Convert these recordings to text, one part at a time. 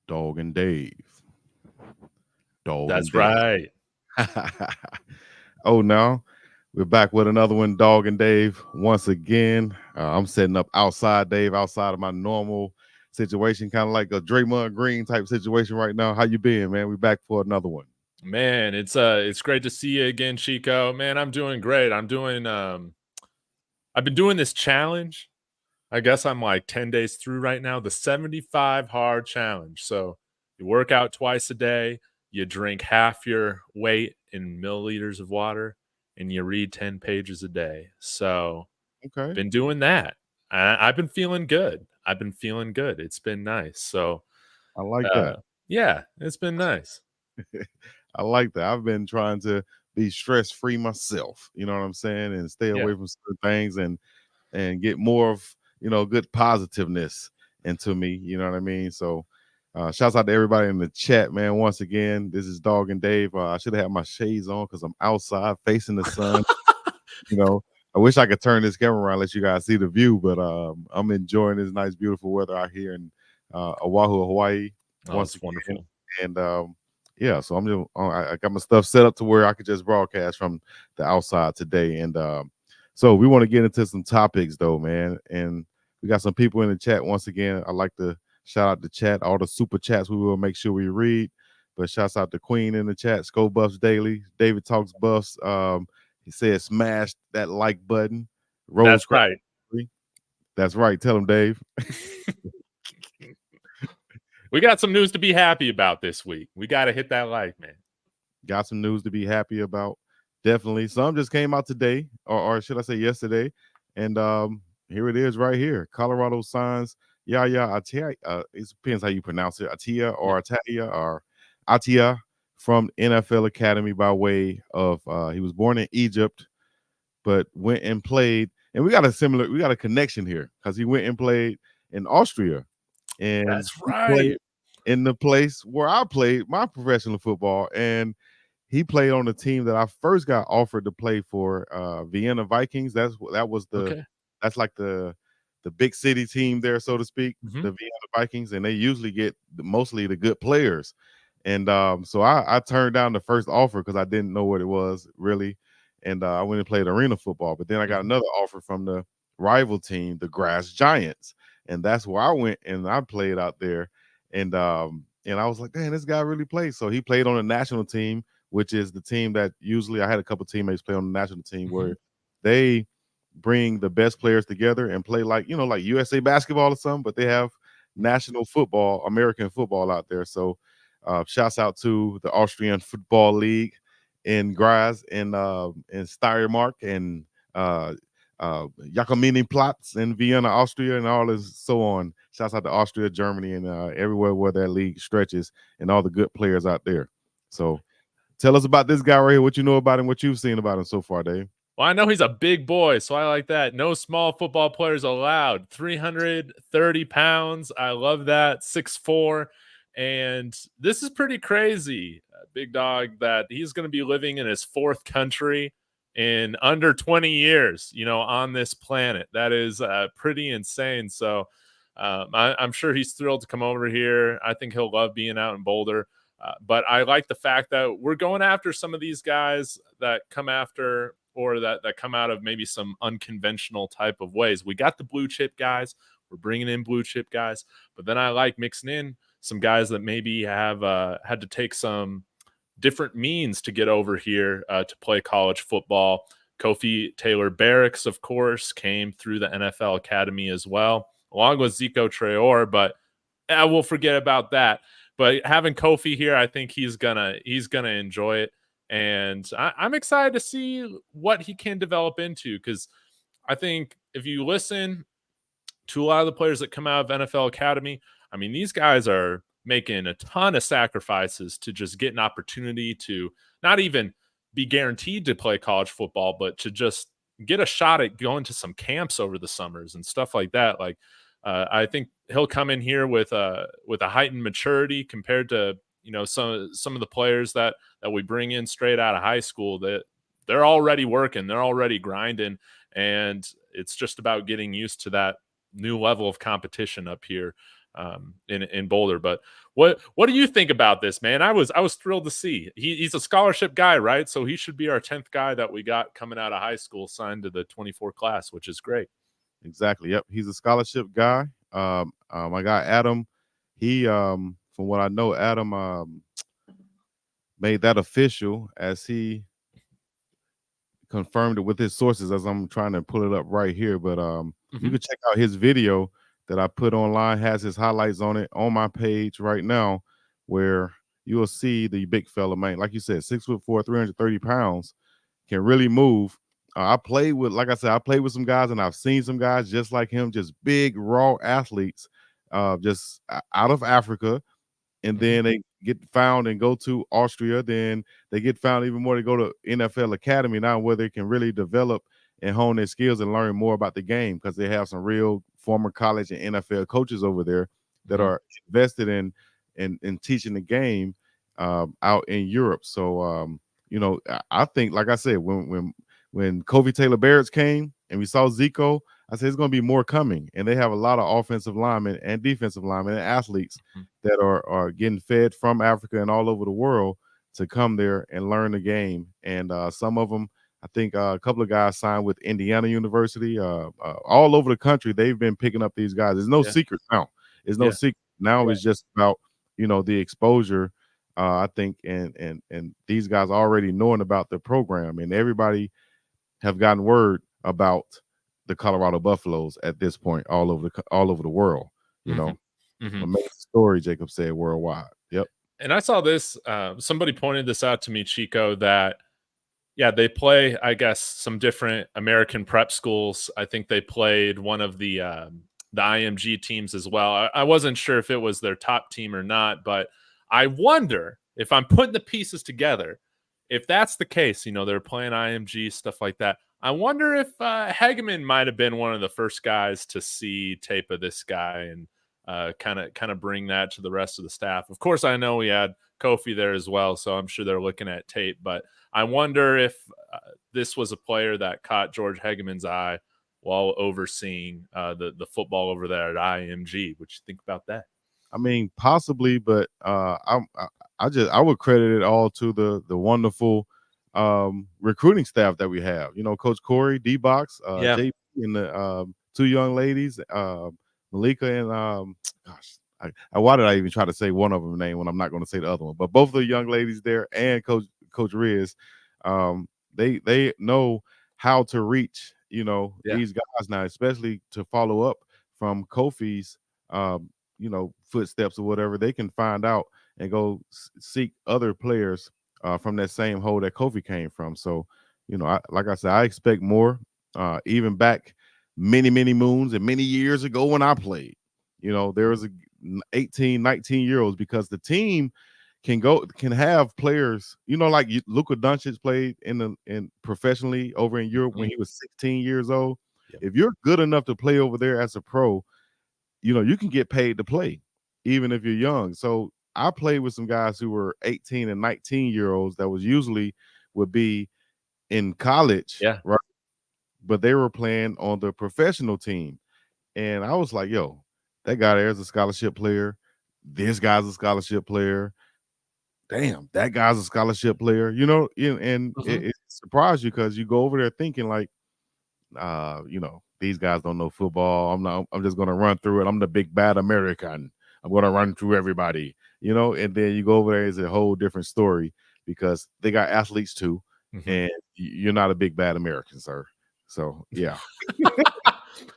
Dog and Dave. Dog and That's Dave. right. Oh, no. We're back with another one, Dog and Dave. Once again, I'm setting up outside, Dave, outside of my normal situation, kind of like a Draymond Green type situation right now. How you been, man? We're back for another one. Man, it's great to see you again, Chico. Man, I'm doing great. I've been doing this challenge. I guess I'm like 10 days through right now, the 75 hard challenge. So you work out twice a day, you drink half your weight in milliliters of water, and you read 10 pages a day. So Okay. been doing that. I've been feeling good. It's been nice. So I like uh, that. yeah, it's been nice. I like that. I've been trying to be stress free myself, you know what I'm saying, and stay Yeah. away from certain things and get more of, good positiveness into me, you know what I mean? So shouts out to everybody in the chat, man. Once again, this is Dog and Dave. I should have had my shades on because I'm outside facing the sun. you know, I wish I could turn this camera around, let you guys see the view, but I'm enjoying this nice, beautiful weather out here in Oahu, Hawaii. Oh, Once it's again, wonderful. and yeah, so I'm just I got my stuff set up to where I could just broadcast from the outside today, and so we want to get into some topics though, man, and we got some people in the chat. Once again, I'd like to shout out the chat, all the super chats. We will make sure we read, but shouts out to Queen in the chat, Sco Buffs Daily, David Talks Buffs. He said, "Smash that like button." Rose That's Crack. right. That's right. Tell him, Dave. We got some news to be happy about this week. We got to hit that like, man. Got some news to be happy about. Definitely. Some just came out today, or should I say yesterday. And here it is right here. Colorado signs YahYa Attia. It depends how you pronounce it. Attia or Attia or Attia from NFL Academy by way of he was born in Egypt, but went and played. And we got a connection here because he went and played in Austria. And That's he played right. in the place where I played my professional football. And he played on the team that I first got offered to play for, Vienna Vikings. Okay. That's like the big city team there, so to speak, Mhm. the Vienna Vikings, and they usually get mostly the good players. And so I turned down the first offer because I didn't know what it was really, and I went and played arena football. But then I got Mhm. another offer from the rival team, the Grass Giants, and that's where I went and I played out there. And I was like, man, this guy really plays. So he played on the national team, which is the team that usually I had a couple teammates play on the national team Mhm. where they bring the best players together and play like, like USA basketball or something, but they have national football, American football out there. So shouts out to the Austrian Football League in Graz in Steiermark and Jakomini Platz in Vienna, Austria, and all this so on. Shouts out to Austria, Germany, and everywhere where that league stretches, and all the good players out there. So tell us about this guy right here. What you know about him? What you've seen about him so far, Dave? Well, I know he's a big boy, so I like that. No small football players allowed. 330 pounds. I love that. 6'4". And this is pretty crazy, Big Dog, that he's going to be living in his fourth country in under 20 years, on this planet. That is pretty insane. So I'm sure he's thrilled to come over here. I think he'll love being out in Boulder. But I like the fact that we're going after some of these guys that come after or that come out of maybe some unconventional type of ways. We got the blue chip guys. We're bringing in blue chip guys. But then I like mixing in some guys that maybe have had to take some different means to get over here to play college football. Kofi Taylor Barracks, of course, came through the NFL Academy as well, along with Zico Traore, but we'll forget about that. But having Kofi here, I think he's gonna enjoy it, and I'm excited to see what he can develop into, because I think if you listen to a lot of the players that come out of NFL Academy, I mean, these guys are making a ton of sacrifices to just get an opportunity to not even be guaranteed to play college football, but to just get a shot at going to some camps over the summers and stuff like that. Like, I think he'll come in here with a heightened maturity compared to some of the players that we bring in straight out of high school, that they're already working, they're already grinding, and it's just about getting used to that new level of competition up here. in Boulder. But what do you think about this, man? I was thrilled to see he's a scholarship guy, right? So he should be our 10th guy that we got coming out of high school signed to the 24 class, which is great. Exactly. Yep. He's a scholarship guy. My guy Adam, he from what I know, Adam made that official as he confirmed it with his sources as I'm trying to pull it up right here. But you can check out his video that I put online, has his highlights on it on my page right now, where you will see the big fella, man. Like you said, 6'4", 330 pounds, can really move. I played with, like I said, I played with some guys, and I've seen some guys just like him, just big, raw athletes, just out of Africa. And then they get found and go to Austria. Then they get found even more to go to NFL Academy now, where they can really develop and hone their skills and learn more about the game, because they have some real former college and NFL coaches over there that are invested in teaching the game out in Europe. So I think, like I said, when Kofi Taylor Barrett's came and we saw Zico, I said it's going to be more coming, and they have a lot of offensive linemen and defensive linemen and athletes that are getting fed from Africa and all over the world to come there and learn the game. And some of them, I think a couple of guys signed with Indiana University. All over the country, they've been picking up these guys. There's no secret now. There's no secret now. It's just about the exposure. I think and these guys already knowing about the program, and everybody have gotten word about the Colorado Buffaloes at this point all over the world. Amazing story, Jacob said, worldwide. Yep. And I saw this. Somebody pointed this out to me, Chico, that they play, I guess, some different American prep schools. I think they played one of the IMG teams as well. I wasn't sure if it was their top team or not, but I wonder if I'm putting the pieces together, if that's the case. They're playing IMG, stuff like that. I wonder if Hageman might have been one of the first guys to see tape of this guy and kind of bring that to the rest of the staff. Of course, I know we had Kofi there as well, so I'm sure they're looking at tape. But I wonder if this was a player that caught George Hageman's eye while overseeing the football over there at IMG. What you think about that? I mean, possibly, but I would credit it all to the wonderful recruiting staff that we have. Coach Corey, D-Box, JP, and the two young ladies, Malika and why did I even try to say one of them name when I'm not going to say the other one? But both of the young ladies there and Coach Riz, they know how to reach these guys now, especially to follow up from Kofi's footsteps or whatever. They can find out and go seek other players from that same hole that Kofi came from. So, like I said, I expect more. Even back many moons and many years ago when I played, there was 18, 19-year-olds, because the team can have players, like Luka Doncic played in professionally over in Europe when he was 16 years old. If you're good enough to play over there as a pro, you can get paid to play, even if you're young. So I played with some guys who were 18 and 19-year-olds that would be in college, right? But they were playing on the professional team. And I was like, yo, that guy there is a scholarship player. This guy's a scholarship player. Damn, that guy's a scholarship player, and it surprised you, because you go over there thinking like, these guys don't know football. I'm just going to run through it. I'm the big bad American. I'm going to run through everybody, and then you go over there, it's a whole different story, because they got athletes too. And you're not a big bad American, sir. So, yeah.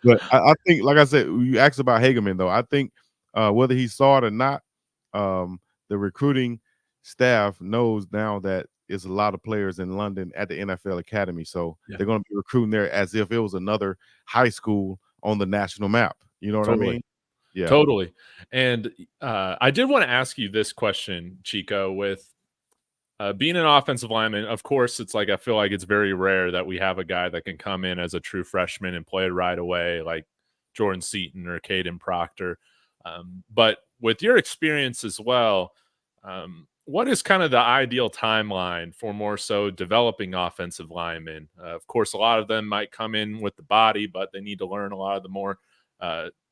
But I think, like I said, you asked about Hageman, though. I think whether he saw it or not, the recruiting staff knows now that there's a lot of players in London at the NFL Academy. So they're going to be recruiting there as if it was another high school on the national map. You know what I mean? Yeah. Totally. And I did want to ask you this question, Chico, with being an offensive lineman. Of course, it's like, I feel like it's very rare that we have a guy that can come in as a true freshman and play right away, like Jordan Seaton or Caden Proctor. But with your experience as well, what is kind of the ideal timeline for more so developing offensive linemen? Of course, a lot of them might come in with the body, but they need to learn a lot of the more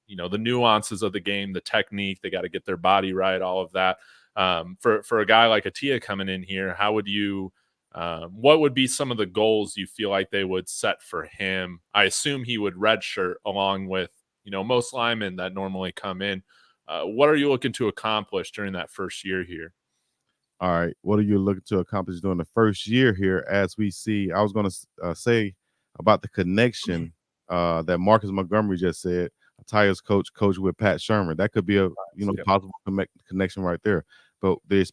the nuances of the game, the technique. They got to get their body right, all of that. For a guy like Attia coming in here, how would you? What would be some of the goals you feel like they would set for him? I assume he would redshirt along with most linemen that normally come in. What are you looking to accomplish during that first year here? All right. What are you looking to accomplish during the first year here? As we see, I was going to say about the connection that Marcus Montgomery just said. Attia's coach with Pat Sherman. That could be a possible connection right there. But the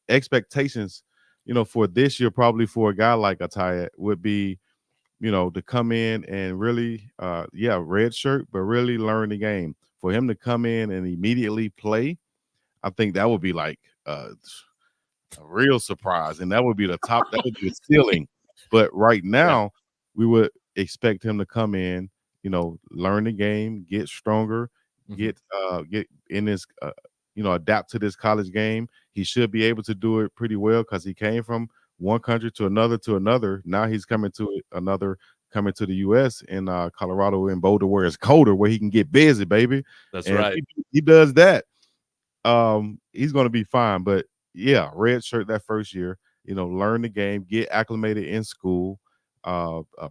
expectations, for this year, probably for a guy like Attia, would be, to come in and really, red shirt, but really learn the game. For him to come in and immediately play, I think that would be like a real surprise, and that would be the top. That would be the ceiling. But right now, we would expect him to come in, learn the game, get stronger, get in this, adapt to this college game. He should be able to do it pretty well because he came from one country to another. Now he's coming to the U.S. in Colorado in Boulder, where it's colder, where he can get busy, baby. That's and right. He does that. He's going to be fine, but yeah, red shirt that first year, learn the game, get acclimated in school,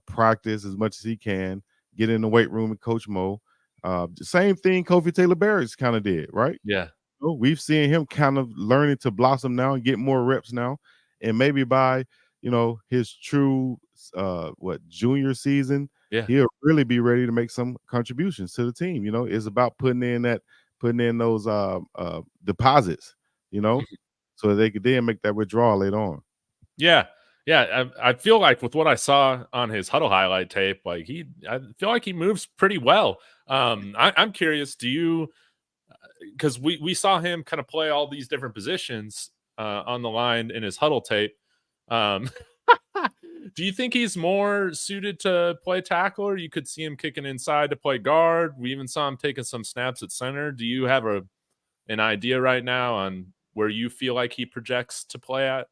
practice as much as he can, get in the weight room with Coach Mo. Same thing Kofi Taylor Barrett's kind of did, right? Yeah. We've seen him kind of learning to blossom now and get more reps now. And maybe by, his true, junior season, he'll really be ready to make some contributions to the team. It's about putting in those deposits, so they could then make that withdrawal later on. Yeah. I feel like with what I saw on his huddle highlight tape, I feel like he moves pretty well. I'm curious, do you, because we saw him kind of play all these different positions on the line in his huddle tape. Do you think he's more suited to play tackle, or you could see him kicking inside to play guard? We even saw him taking some snaps at center. Do you have an idea right now on where you feel like he projects to play at?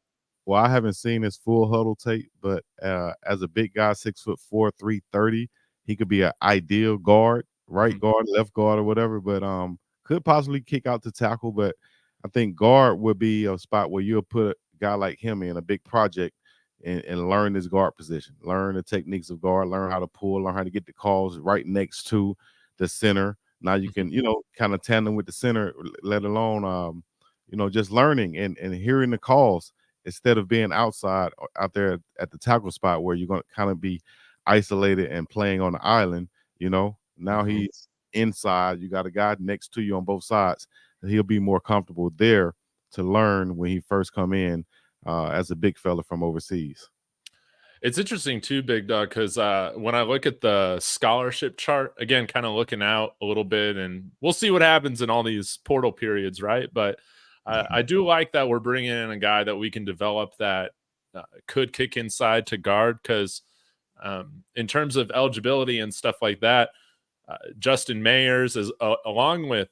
Well, I haven't seen his full huddle tape, but as a big guy, 6'4", 330, he could be an ideal guard, right guard, left guard, or whatever. But could possibly kick out to tackle. But I think guard would be a spot where you'll put a guy like him in a big project and learn this guard position, learn the techniques of guard, learn how to pull, learn how to get the calls right next to the center. Now you can, kind of tandem with the center, let alone, just learning and hearing the calls instead of being outside out there at the tackle spot where you're going to kind of be isolated and playing on the island. Now he's inside. You got a guy next to you on both sides. He'll be more comfortable there to learn when he first come in as a big fella from overseas. It's interesting too, Big Dog, because when I look at the scholarship chart, again, kind of looking out a little bit, and we'll see what happens in all these portal periods, right? But I do like that we're bringing in a guy that we can develop that could kick inside to guard, because in terms of eligibility and stuff like that, Justin Mayers is along with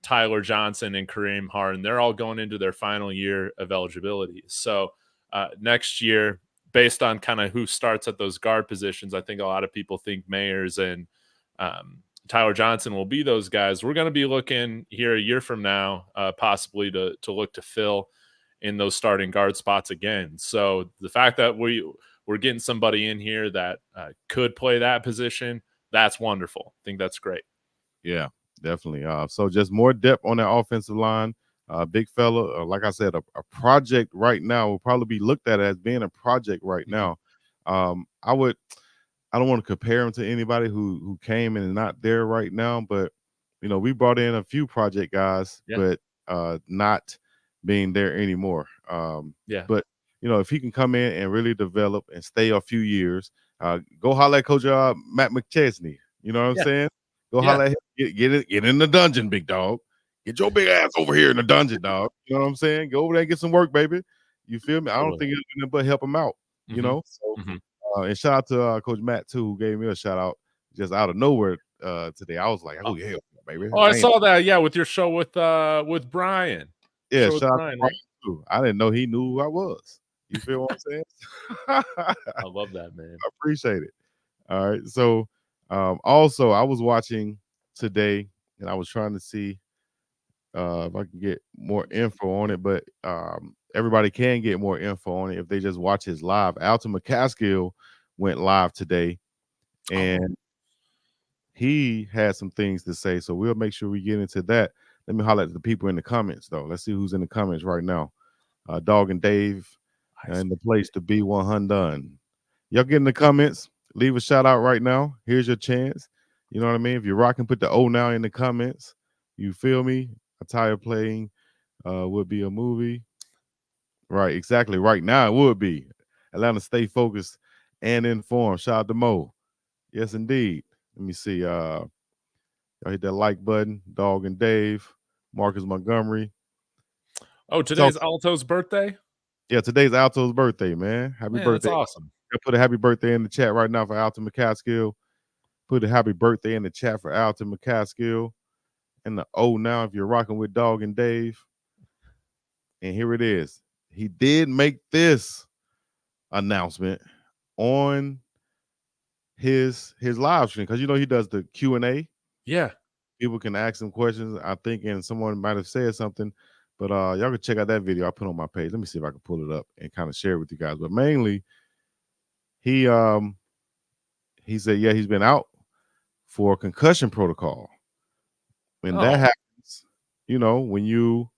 Tyler Johnson and Kareem Harden. They're all going into their final year of eligibility. So next year, based on kind of who starts at those guard positions, I think a lot of people think Mayers and Tyler Johnson will be those guys. We're going to be looking here a year from now, possibly to look to fill in those starting guard spots again. So the fact that we're getting somebody in here that could play that position, that's wonderful. I think that's great. Yeah, definitely. So just more depth on that offensive line. Big fella, like I said, a project right now will probably be looked at as being a project right now. I don't want to compare him to anybody who came and is not there right now, but we brought in a few project guys, but not being there anymore. But if he can come in and really develop and stay a few years, go holler at Coach Matt McChesney. You know what I'm saying? Go holler at him, get in the dungeon, big dog. Get your big ass over here in the dungeon, dog. You know what I'm saying? Go over there and get some work, baby. You feel me? I don't think it's nothing but help him out. So. And shout out to Coach Matt too, who gave me a shout out just out of nowhere today. I was like, "Oh yeah, baby!" Oh, I saw that. Yeah, with your show with Brian. Yeah, shout out to Brian too. I didn't know he knew who I was. You feel what I'm saying? I love that, man. I appreciate it. All right. So, also, I was watching today and I was trying to see if I can get more info on it, but everybody can get more info on it if they just watch his live. Alton McCaskill went live today, and he had some things to say, so we'll make sure we get into that. Let me holler at the people in the comments, though. Let's see who's in the comments right now. Dog and Dave, and the place to be 100. Y'all get in the comments. Leave a shout out right now. Here's your chance. You know what I mean? If you're rocking, put the O now in the comments. You feel me? Attia playing would be a movie. Right, exactly. Right now it would be. Atlanta, stay focused and informed. Shout out to Mo. Yes, indeed. Let me see. Y'all hit that like button. Dog and Dave, Marcus Montgomery. Oh, today's Alto's birthday? Yeah, today's Alto's birthday, man. Happy birthday. That's awesome. I'll put a happy birthday in the chat right now for Alton McCaskill. Put a happy birthday in the chat for Alton McCaskill. And the O now if you're rocking with Dog and Dave. And here it is. He did make this announcement on his live stream, because you know he does the Q&A. Yeah. People can ask him questions, I think, and someone might have said something. But y'all can check out that video I put on my page. Let me see if I can pull it up and kind of share it with you guys. But mainly, he said, yeah, he's been out for concussion protocol. When that happens, you know, when you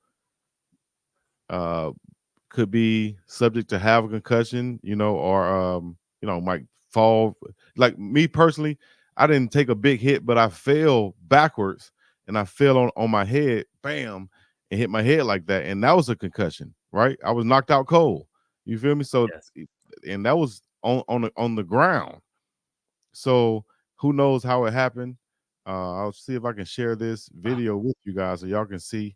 could be subject to have a concussion, you know, or you know, might fall. Like me personally, I didn't take a big hit, but I fell backwards and I fell on my head, bam, and hit my head like that. And that was a concussion, right? I was knocked out cold. You feel me? So, and that was on the ground. So who knows how it happened? I'll see if I can share this video with you guys so y'all can see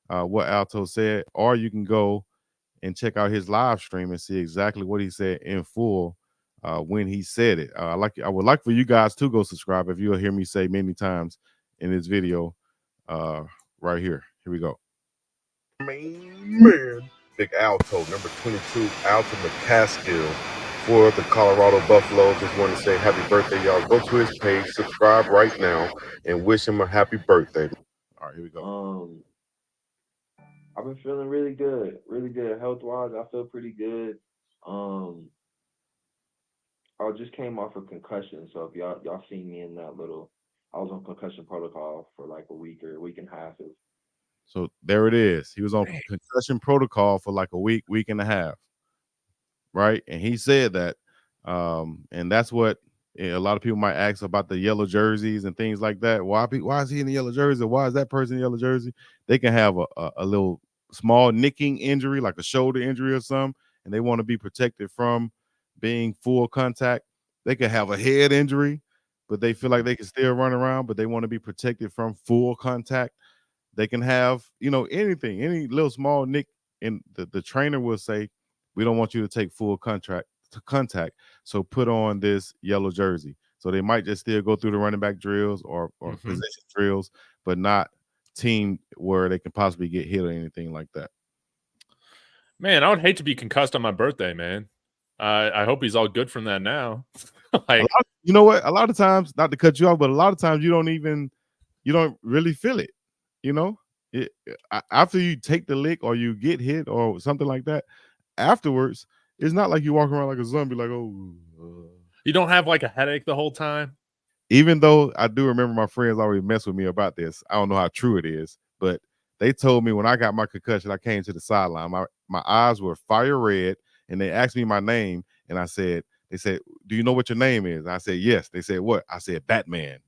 what Alto said, or you can go and check out his live stream and see exactly what he said in full when he said it. I would like for you guys to go subscribe if you'll hear me say many times in this video right here. Here we go. Man, Big Alto, number 22, Alton McCaskill for the Colorado Buffaloes. Just want to say happy birthday, y'all. Go to his page, subscribe right now, and wish him a happy birthday. All right, here we go. I've been feeling really good health-wise. I feel pretty good. I just came off a concussion, so if y'all seen me in that little, I was on concussion protocol for like a week or a week and a half. So there it is. He was on concussion protocol for like a week and a half, right? And he said that, and that's what a lot of people might ask about the yellow jerseys and things like that. Why is he in the yellow jersey? Why is that person in the yellow jersey? They can have a little small nicking injury, like a shoulder injury or something, and they want to be protected from being full contact. They could have a head injury, but they feel like they can still run around, but they want to be protected from full contact. They can have, you know, anything, any little small nick, and the trainer will say, we don't want you to take full contact, so put on this yellow jersey. So they might just still go through the running back drills or position drills, but not team where they can possibly get hit or anything like that. Man, I would hate to be concussed on my birthday, man. I hope he's all good from that now. You know what? A lot of times, not to cut you off, but a lot of times you don't really feel it. You know, after you take the lick or you get hit or something like that, afterwards, it's not like you walk around like a zombie, like, oh. You don't have like a headache the whole time? Even though I do remember my friends always mess with me about this. I don't know how true it is, but they told me when I got my concussion, I came to the sideline. My eyes were fire red, and they asked me my name, and they said, do you know what your name is? And I said, yes. They said, what? I said, Batman.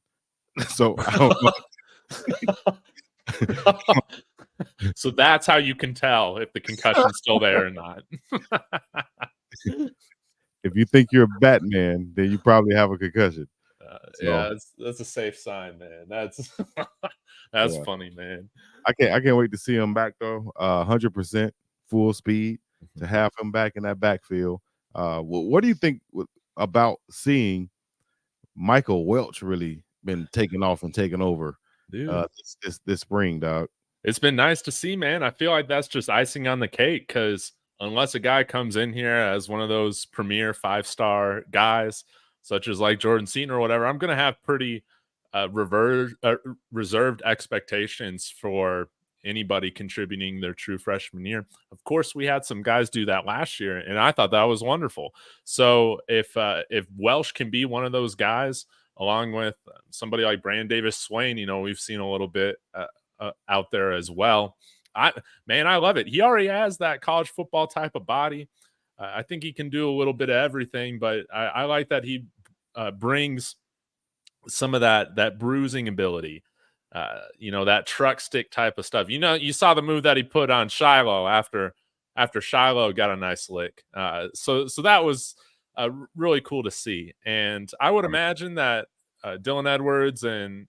So I don't know. So that's how you can tell if the concussion's still there or not. If you think you're a Batman, then you probably have a concussion. Yeah, that's a safe sign, man. That's funny, man. I can't wait to see him back though. 100% full speed to have him back in that backfield. What do you think about seeing Michael Welch really been taking off and taking over this spring, dog? It's been nice to see, man. I feel like that's just icing on the cake, because unless a guy comes in here as one of those premier 5-star guys, such as like Jordan Seaton or whatever, I'm going to have pretty reserved expectations for anybody contributing their true freshman year. Of course, we had some guys do that last year, and I thought that was wonderful. So if Welsh can be one of those guys, along with somebody like Brandon Davis-Swain, we've seen a little bit out there as well. I love it. He already has that college football type of body. I think he can do a little bit of everything, but I like that he brings some of that bruising ability, that truck stick type of stuff. You saw the move that he put on Shiloh after Shiloh got a nice lick. So that was really cool to see. And I would imagine that Dylan Edwards and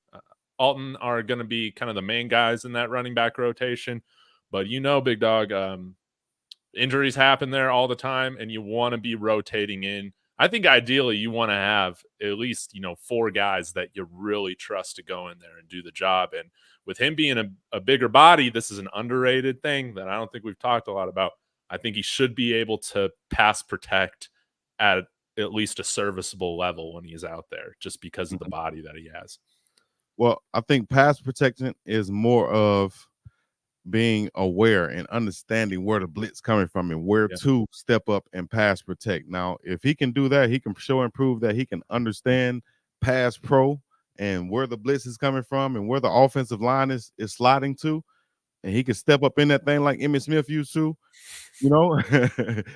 Alton are going to be kind of the main guys in that running back rotation. But Big Dog, injuries happen there all the time, and you want to be rotating in. I think ideally you want to have at least, 4 guys that you really trust to go in there and do the job. And with him being a bigger body, this is an underrated thing that I don't think we've talked a lot about. I think he should be able to pass protect at least a serviceable level when he's out there, just because of the body that he has. Well, I think pass protection is more of being aware and understanding where the blitz coming from and where to step up and pass protect. Now, if he can do that, he can show and prove that he can understand pass pro and where the blitz is coming from and where the offensive line is sliding to, and he can step up in that thing like Emmitt Smith used to,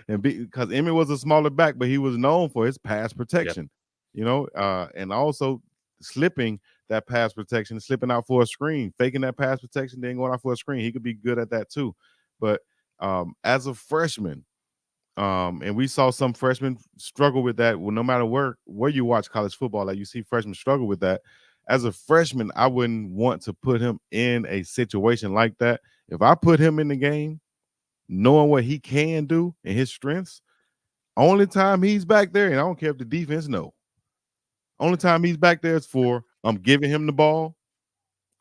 and because Emmitt was a smaller back, but he was known for his pass protection, and also slipping that pass protection, slipping out for a screen, faking that pass protection, then going out for a screen. He could be good at that too. But as a freshman, and we saw some freshmen struggle with that. Well, no matter where you watch college football, like you see freshmen struggle with that. As a freshman, I wouldn't want to put him in a situation like that. If I put him in the game, knowing what he can do and his strengths, only time he's back there, and I don't care if the defense knows. Only time he's back there is for I'm giving him the ball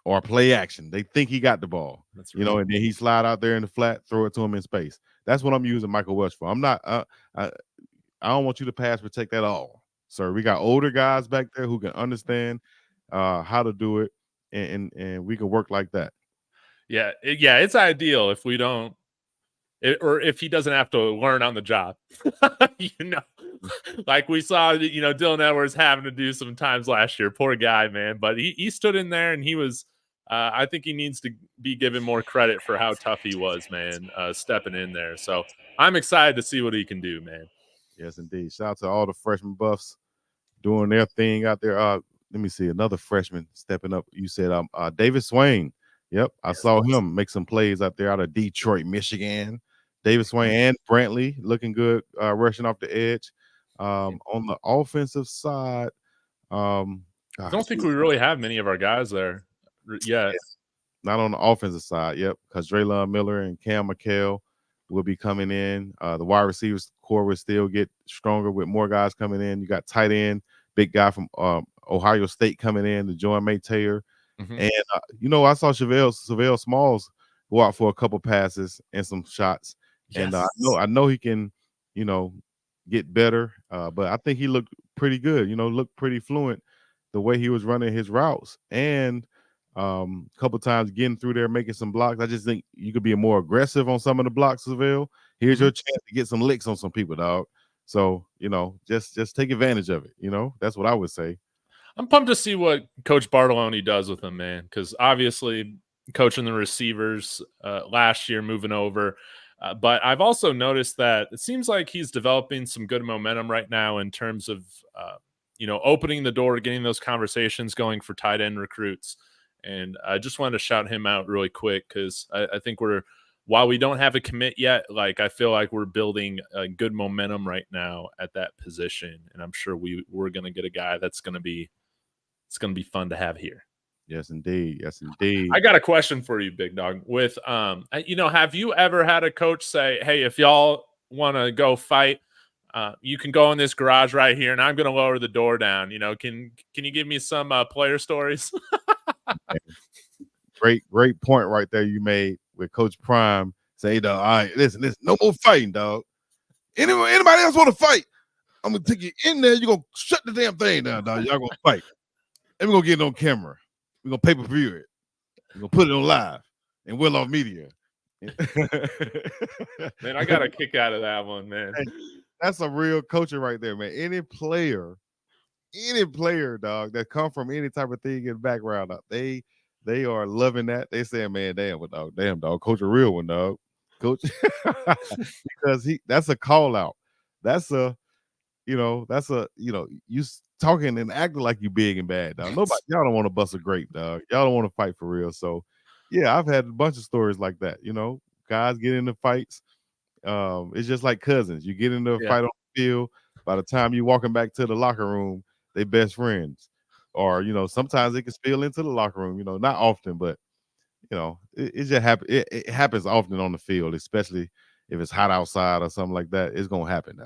or play action. They think he got the ball, That's right. and then he slide out there in the flat, throw it to him in space. That's what I'm using Michael Welsh for. I'm not. I don't want you to pass protect at all, sir. We got older guys back there who can understand how to do it, and we can work like that. Yeah, it's ideal if we don't, or if he doesn't have to learn on the job. Like we saw, Dylan Edwards having to do some times last year. Poor guy, man. But he stood in there, and he was. I think he needs to be given more credit for how tough he was, man, stepping in there. So I'm excited to see what he can do, man. Yes, indeed. Shout out to all the freshman Buffs doing their thing out there. Let me see another freshman stepping up. You said Davis-Swain. Yep, I saw him make some plays out there out of Detroit, Michigan. Davis-Swain and Brantley looking good, rushing off the edge. On the offensive side, I don't think we really have many of our guys there yet. Not on the offensive side, yep, because Draylon Miller and Cam McCaskill will be coming in. The wide receivers core will still get stronger with more guys coming in. You got tight end, big guy from Ohio State coming in, the Joy May-Taylor. And, I saw Chevelle Smalls go out for a couple passes and some shots. Yes. And I know he can, get better. But I think he looked pretty good, looked pretty fluent the way he was running his routes. And a couple times getting through there, making some blocks. I just think you could be more aggressive on some of the blocks, Chevelle. Here's your chance to get some licks on some people, dog. So, just take advantage of it. That's what I would say. I'm pumped to see what Coach Bartolone does with him, man, because obviously coaching the receivers last year, moving over. But I've also noticed that it seems like he's developing some good momentum right now in terms of, opening the door, getting those conversations going for tight end recruits. And I just wanted to shout him out really quick because I think while we don't have a commit yet, I feel like we're building a good momentum right now at that position. And I'm sure we're going to get a guy it's going to be fun to have here. Yes, indeed. Yes, indeed. I got a question for you, Big Dog. With, have you ever had a coach say, hey, if y'all want to go fight, you can go in this garage right here and I'm going to lower the door down. Can you give me some player stories? Great point right there you made with Coach Prime. Say, dog, all right, listen, no more fighting, dog. Anybody else want to fight? I'm going to take you in there. You're going to shut the damn thing down, dog. Y'all going to fight. and we're gonna get it on camera. We're gonna pay-per-view it. We're gonna put it on live and Will Off Media. Man, I got a kick out of that one, man. Hey, that's a real coaching right there, man. Any player, dog, that come from any type of thing in the background, they are loving that. They saying, man, damn dog, coach a real one, dog. Coach, because that's a call out. That's a you talking and acting like you big and bad, dog. Y'all don't want to bust a grape, dog. Y'all don't want to fight for real. So yeah, I've had a bunch of stories like that. Guys get into fights. It's just like cousins. You get into a fight on the field. By the time you're walking back to the locker room, they best friends. Or sometimes it can spill into the locker room. Not often, but it just happens. It happens often on the field, especially if it's hot outside or something like that. It's gonna happen.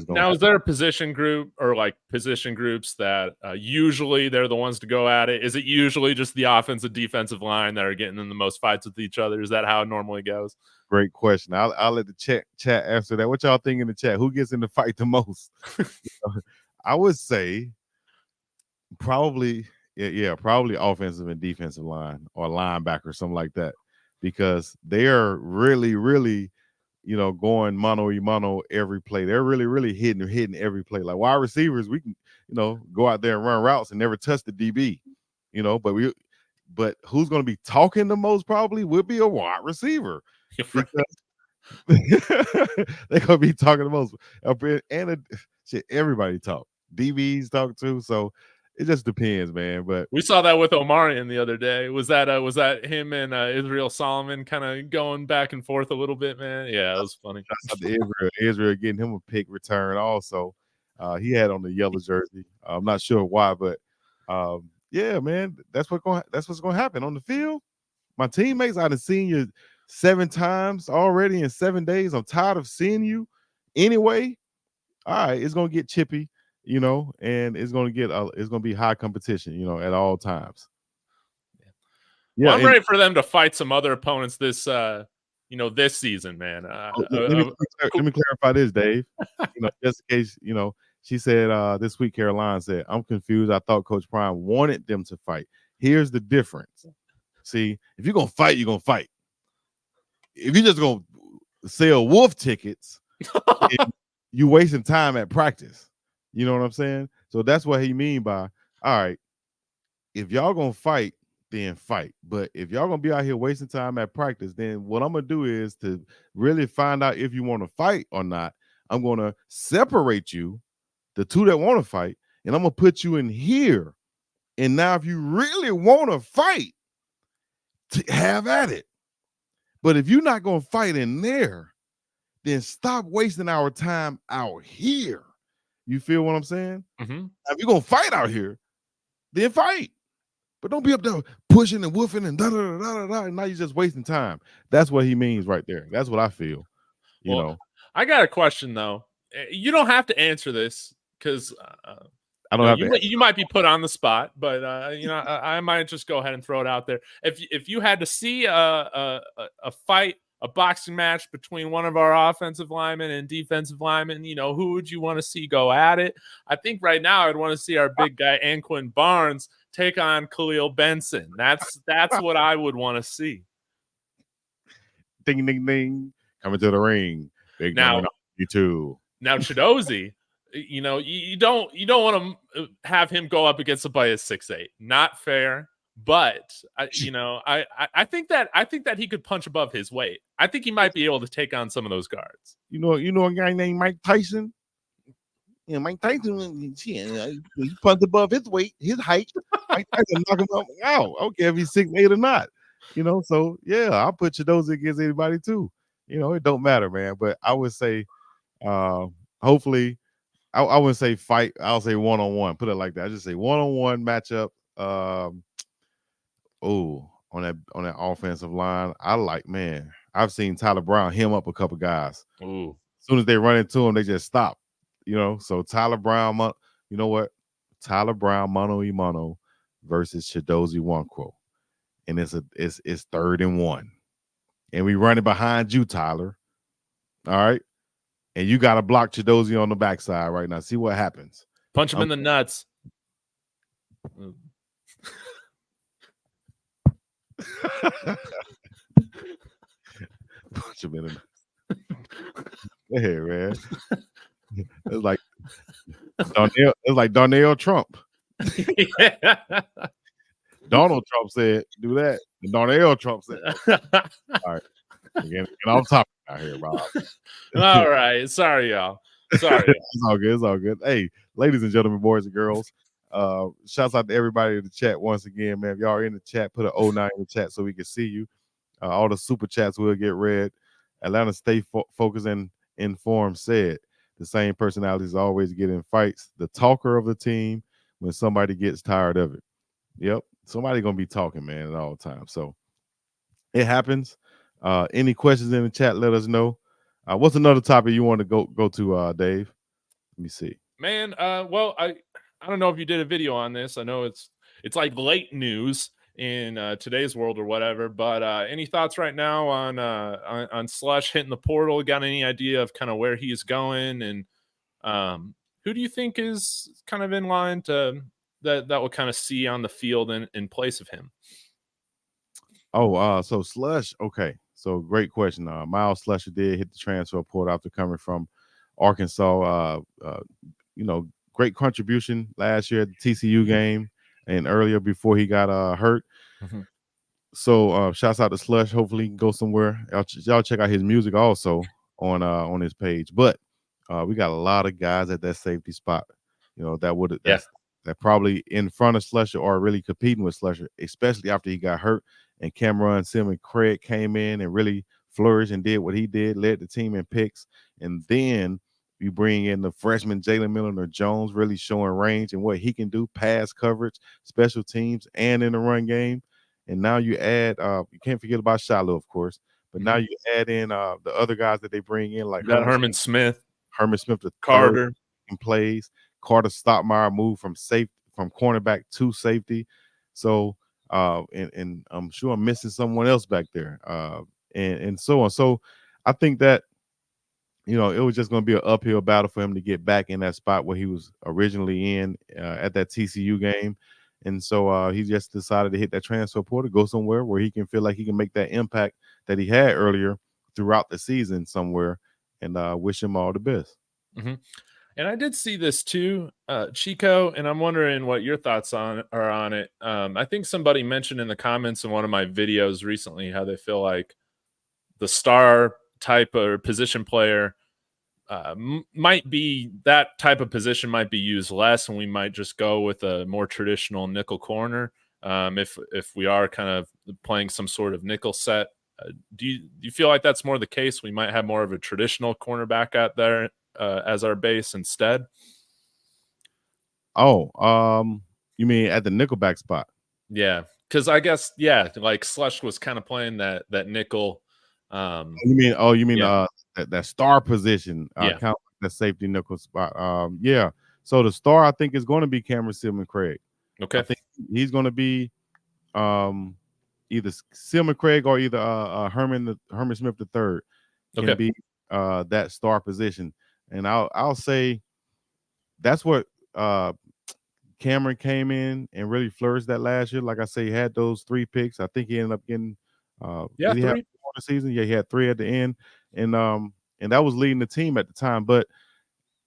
Now, is there a position group or like position groups that usually they're the ones to go at it? Is it usually just the offensive defensive line that are getting in the most fights with each other? Is that how it normally goes? Great question. I'll let the chat answer that. What y'all think in the chat? Who gets in the fight the most? I would say probably offensive and defensive line or linebacker, something like that, because they are really, really, going mano-a-mano every play. They're really, really hitting every play. Like wide receivers, we can, go out there and run routes and never touch the DB, but who's going to be talking the most probably will be a wide receiver. Because they're going to be talking the most. And everybody talk. DBs talk too. So it just depends, man. But we saw that with Omarion the other day. Was that him and Israel Solomon kind of going back and forth a little bit, man? Yeah, it was funny. Israel getting him a pick return also. He had on the yellow jersey. I'm not sure why, but yeah, man, that's what's going to happen on the field. My teammates, I've seen you 7 times already in 7 days. I'm tired of seeing you anyway. All right, it's going to get chippy. And it's going to be high competition, at all times. Yeah, well, I'm ready for them to fight some other opponents this season, man. Let me clarify this, Dave. Just in case, she said this week, Caroline said, I'm confused. I thought Coach Prime wanted them to fight. Here's the difference. See, if you're going to fight, you're going to fight. If you're just going to sell wolf tickets, you're wasting time at practice. You know what I'm saying? So that's what he mean by, all right, if y'all gonna fight, then fight. But if y'all gonna be out here wasting time at practice, then what I'm gonna do is to really find out if you want to fight or not. I'm gonna separate you, the two that want to fight, and I'm gonna put you in here. And now if you really want to fight, have at it. But if you're not gonna fight in there, then stop wasting our time out here. You feel what I'm saying? Mm-hmm. If you're going to fight out here, then fight. But don't be up there pushing and woofing and da-da-da-da-da, and now you're just wasting time. That's what he means right there. That's what I feel. You know. I got a question, though. You don't have to answer this because I don't have to. You might be put on the spot, but I might just go ahead and throw it out there. If you had to see a fight, a boxing match between one of our offensive linemen and defensive linemen, who would you want to see go at it? I think right now I'd want to see our big guy Anquin Barnes take on Khalil Benson. That's what I would want to see. Ding ding ding, coming to the ring. Big now, you too. Now Chidozie, you don't want to have him go up against somebody that's 6'8". Not fair. But I think that he could punch above his weight. I think he might be able to take on some of those guards. You know a guy named Mike Tyson. Yeah, Mike Tyson. He punched above his weight, his height. Mike Tyson knock him out. I don't care if he's 6'8" or not. So yeah, I'll put Chidozie against anybody too. It don't matter, man. But I would say, hopefully, I wouldn't say fight. I'll say one-on-one. Put it like that. I just say one-on-one matchup. On that offensive line, I've seen Tyler Brown hem up a couple guys. Ooh. As soon as they run into him, they just stop. So Tyler Brown, Tyler Brown mano-a-mano versus Chidozie Nwankwo. And it's 3rd and 1. And we running behind you, Tyler. All right. And you got to block Chidozie on the backside right now. See what happens. Punch him in the nuts. Punch him in the hey, man. It's like Darnell. It's like Darnell Trump. Yeah. Donald Trump said, "Do that." And Darnell Trump said, "Okay." "All right, again, I'm talking out here, Rob." All right, sorry, y'all. Sorry. It's all good. It's all good. Hey, ladies and gentlemen, boys and girls, shouts out to everybody in the chat once again, man. If y'all are in the chat, put an 09 in the chat so we can see you. All the super chats will get read. Atlanta Stay Focused and Informed said the same personalities always get in fights. The talker of the team when somebody gets tired of it. Yep, somebody gonna be talking, man, at all times. So it happens. Any questions in the chat? Let us know. What's another topic you want to go to, Dave? Let me see. Man, well, I don't know if you did a video on this. I know it's like late news in today's world or whatever, but any thoughts right now on Slush hitting the portal? Got any idea of kind of where he's going, and who do you think is kind of in line to that will kind of see on the field in place of him? Oh, so Slush. Okay, so great question. Miles Slusher did hit the transfer portal after coming from Arkansas. Great contribution last year at the TCU game and earlier before he got hurt. Mm-hmm. So shouts out to Slush. Hopefully he can go somewhere. Y'all check out his music also on his page. But we got a lot of guys at that safety spot. That probably in front of Slusher or really competing with Slusher, especially after he got hurt. And Cameron Simmons Craig came in and really flourished and did what he did, led the team in picks. And then you bring in the freshman Jalen Milner-Jones, really showing range and what he can do, pass coverage, special teams, and in the run game. And now you add, you can't forget about Shiloh, of course, but now you add in the other guys that they bring in, like Herman Smith, the Carter, in plays. Carter Stockmeyer moved from cornerback to safety. So, and I'm sure I'm missing someone else back there, and so on. So, I think that it was just going to be an uphill battle for him to get back in that spot where he was originally in at that TCU game. And so he just decided to hit that transfer portal, go somewhere where he can feel like he can make that impact that he had earlier throughout the season somewhere, and wish him all the best. Mm-hmm. And I did see this too, Chico, and I'm wondering what your thoughts are on it. I think somebody mentioned in the comments in one of my videos recently how they feel like the star type or position player might be that type of position might be used less, and we might just go with a more traditional nickel corner if we are kind of playing some sort of nickel set. Do you feel like that's more the case? We might have more of a traditional cornerback out there as our base instead. Oh, you mean at the nickelback spot? Yeah, because I guess like Slush was kind of playing that nickel. You mean that star position, kind of like the safety nickel spot. Yeah. So the star I think is going to be Cameron Simmons Craig. Okay. I think he's going to be either Simmons Craig or either Herman Smith III can be that star position. And I'll say that's what Cameron came in and really flourished that last year. Like I say, he had those 3 picks. I think he ended up getting 3 the season. Yeah, he had 3 at the end, and that was leading the team at the time. But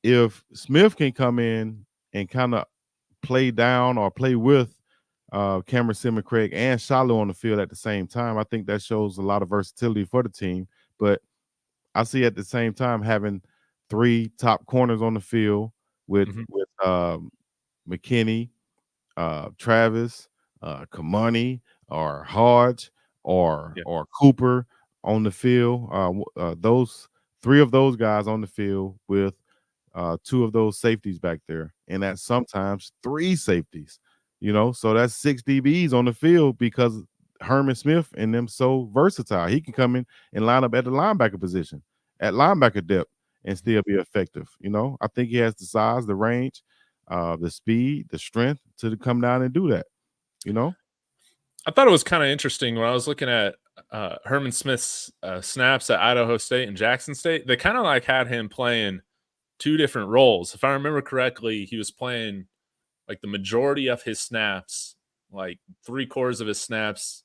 if Smith can come in and kind of play down or play with Cameron Simmons Craig and Shiloh on the field at the same time, I think that shows a lot of versatility for the team. But I see at the same time having 3 top corners on the field with McKinney, Travis, Kamani, or Hodge, or Cooper on the field. Those 3 of those guys on the field with 2 of those safeties back there, and that's sometimes 3 safeties. So that's 6 DBs on the field because Herman Smith and them so versatile. He can come in and line up at the linebacker position, at linebacker depth, and still be effective. I think he has the size, the range, the speed, the strength to come down and do that. I thought it was kind of interesting when I was looking at Herman Smith's snaps at Idaho State and Jackson State. They kind of like had him playing 2 different roles. If I remember correctly, he was playing like the majority of his snaps like 3/4 of his snaps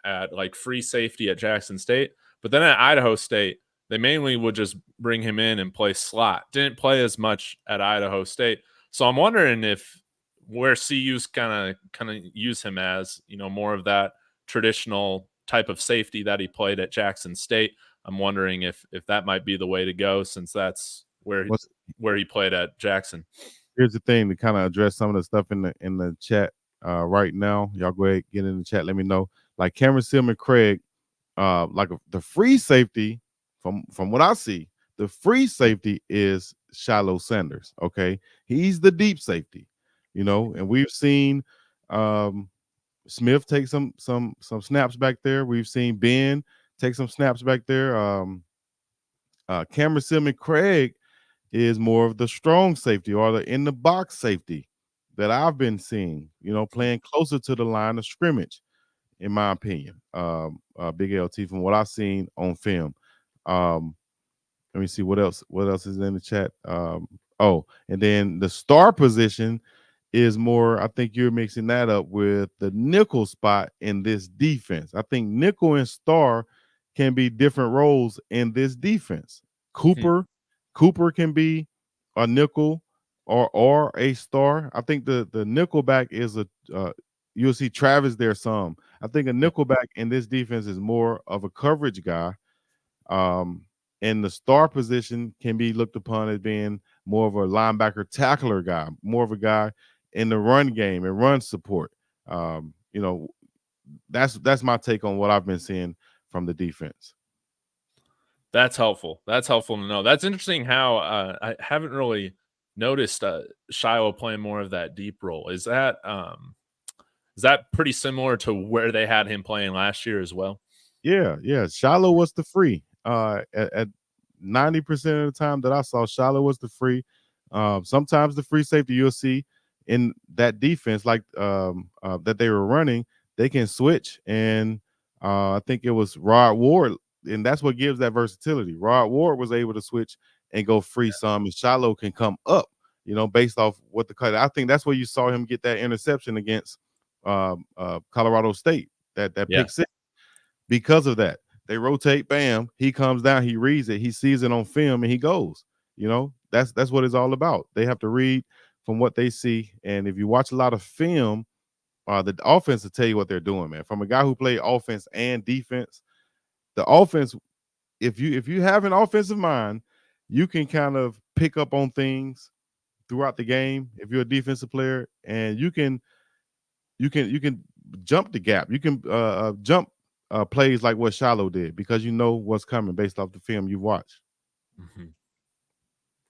at like free safety at Jackson State. But then at Idaho State, they mainly would just bring him in and play slot. Didn't play as much at Idaho State. So I'm wondering if where CU's kind of use him as, more of that traditional type of safety that he played at Jackson State. I'm wondering if that might be the way to go, since that's where he played at Jackson. Here's the thing to kind of address some of the stuff in the chat right now. Y'all go ahead, get in the chat. Let me know. Like Cameron Silman Craig, the free safety from what I see, the free safety is Shiloh Sanders. Okay, he's the deep safety, and we've seen Smith take some snaps back there. We've seen Ben take some snaps back there. Cameron Silman Craig is more of the strong safety or the in the box safety that I've been seeing, playing closer to the line of scrimmage, in my opinion. Big LT from what I've seen on film. Let me see what else is in the chat. And then the star position is more, I think you're mixing that up with the nickel spot in this defense. I think nickel and star can be different roles in this defense. Cooper can be a nickel or a star. I think the nickelback is you'll see Travis there some. I think a nickelback in this defense is more of a coverage guy. And the star position can be looked upon as being more of a linebacker tackler guy, more of a guy in the run game and run support. That's my take on what I've been seeing from the defense. That's helpful. That's helpful to know. That's interesting how I haven't really noticed Shiloh playing more of that deep role. Is that pretty similar to where they had him playing last year as well? Yeah. Shiloh was the free. At 90% of the time that I saw, Shiloh was the free. Sometimes the free safety you'll see in that defense, like that they were running, they can switch. And I think it was Rod Ward, and that's what gives that versatility. Rod Ward was able to switch and go free some, and Shiloh can come up, based off what the cut. I think that's where you saw him get that interception against Colorado State, that pick six. Because of that, they rotate, bam, he comes down, he reads it, he sees it on film, and he goes. That's what it's all about. They have to read from what they see, and if you watch a lot of film, the offense will tell you what they're doing, man. From a guy who played offense and defense, the offense, if you have an offensive mind, you can kind of pick up on things throughout the game if you're a defensive player, and you can jump the gap. You can jump plays like what Shiloh did because you know what's coming based off the film you watch. Let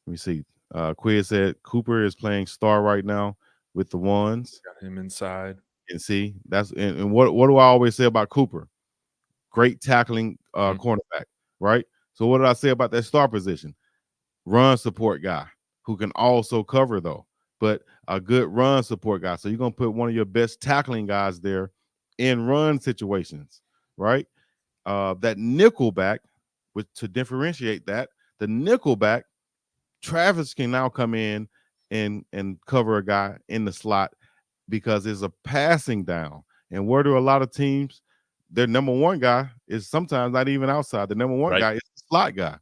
me see. Quiz said Cooper is playing star right now with the ones. Got him inside. And see, that's and what do I always say about Cooper? Great tackling cornerback, right? So what did I say about that star position? Run support guy who can also cover though, but a good run support guy. So you're gonna put one of your best tackling guys there in run situations, right? That nickel back, to differentiate that, the nickel back, Travis can now come in and cover a guy in the slot because it's a passing down. And where do a lot of teams, their number one guy is sometimes not even outside. The number one guy is the slot guy.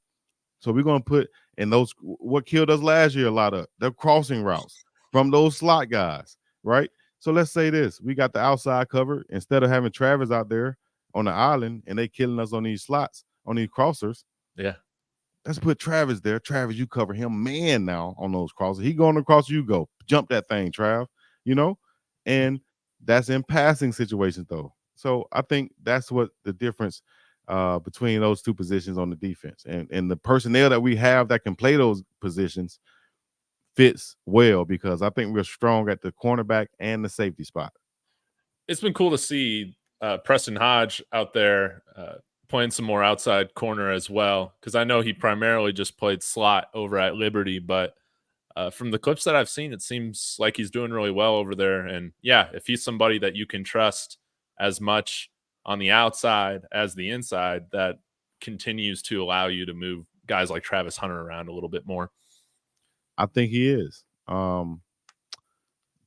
So we're going to put in those, what killed us last year a lot of, the crossing routes from those slot guys, right? So let's say this. We got the outside covered. Instead of having Travis out there on the island and they killing us on these slots, on these crossers. Yeah. Let's put Travis there. Travis, you cover him man now on those crosses. He going across, you go. Jump that thing, Trav, And that's in passing situations, though. So I think that's what the difference between those two positions on the defense. And the personnel that we have that can play those positions fits well because I think we're strong at the cornerback and the safety spot. It's been cool to see Preston Hodge out there playing some more outside corner as well, because I know he primarily just played slot over at Liberty, but from the clips that I've seen, it seems like he's doing really well over there. And yeah, if he's somebody that you can trust as much on the outside as the inside, that continues to allow you to move guys like Travis Hunter around a little bit more. I think he is.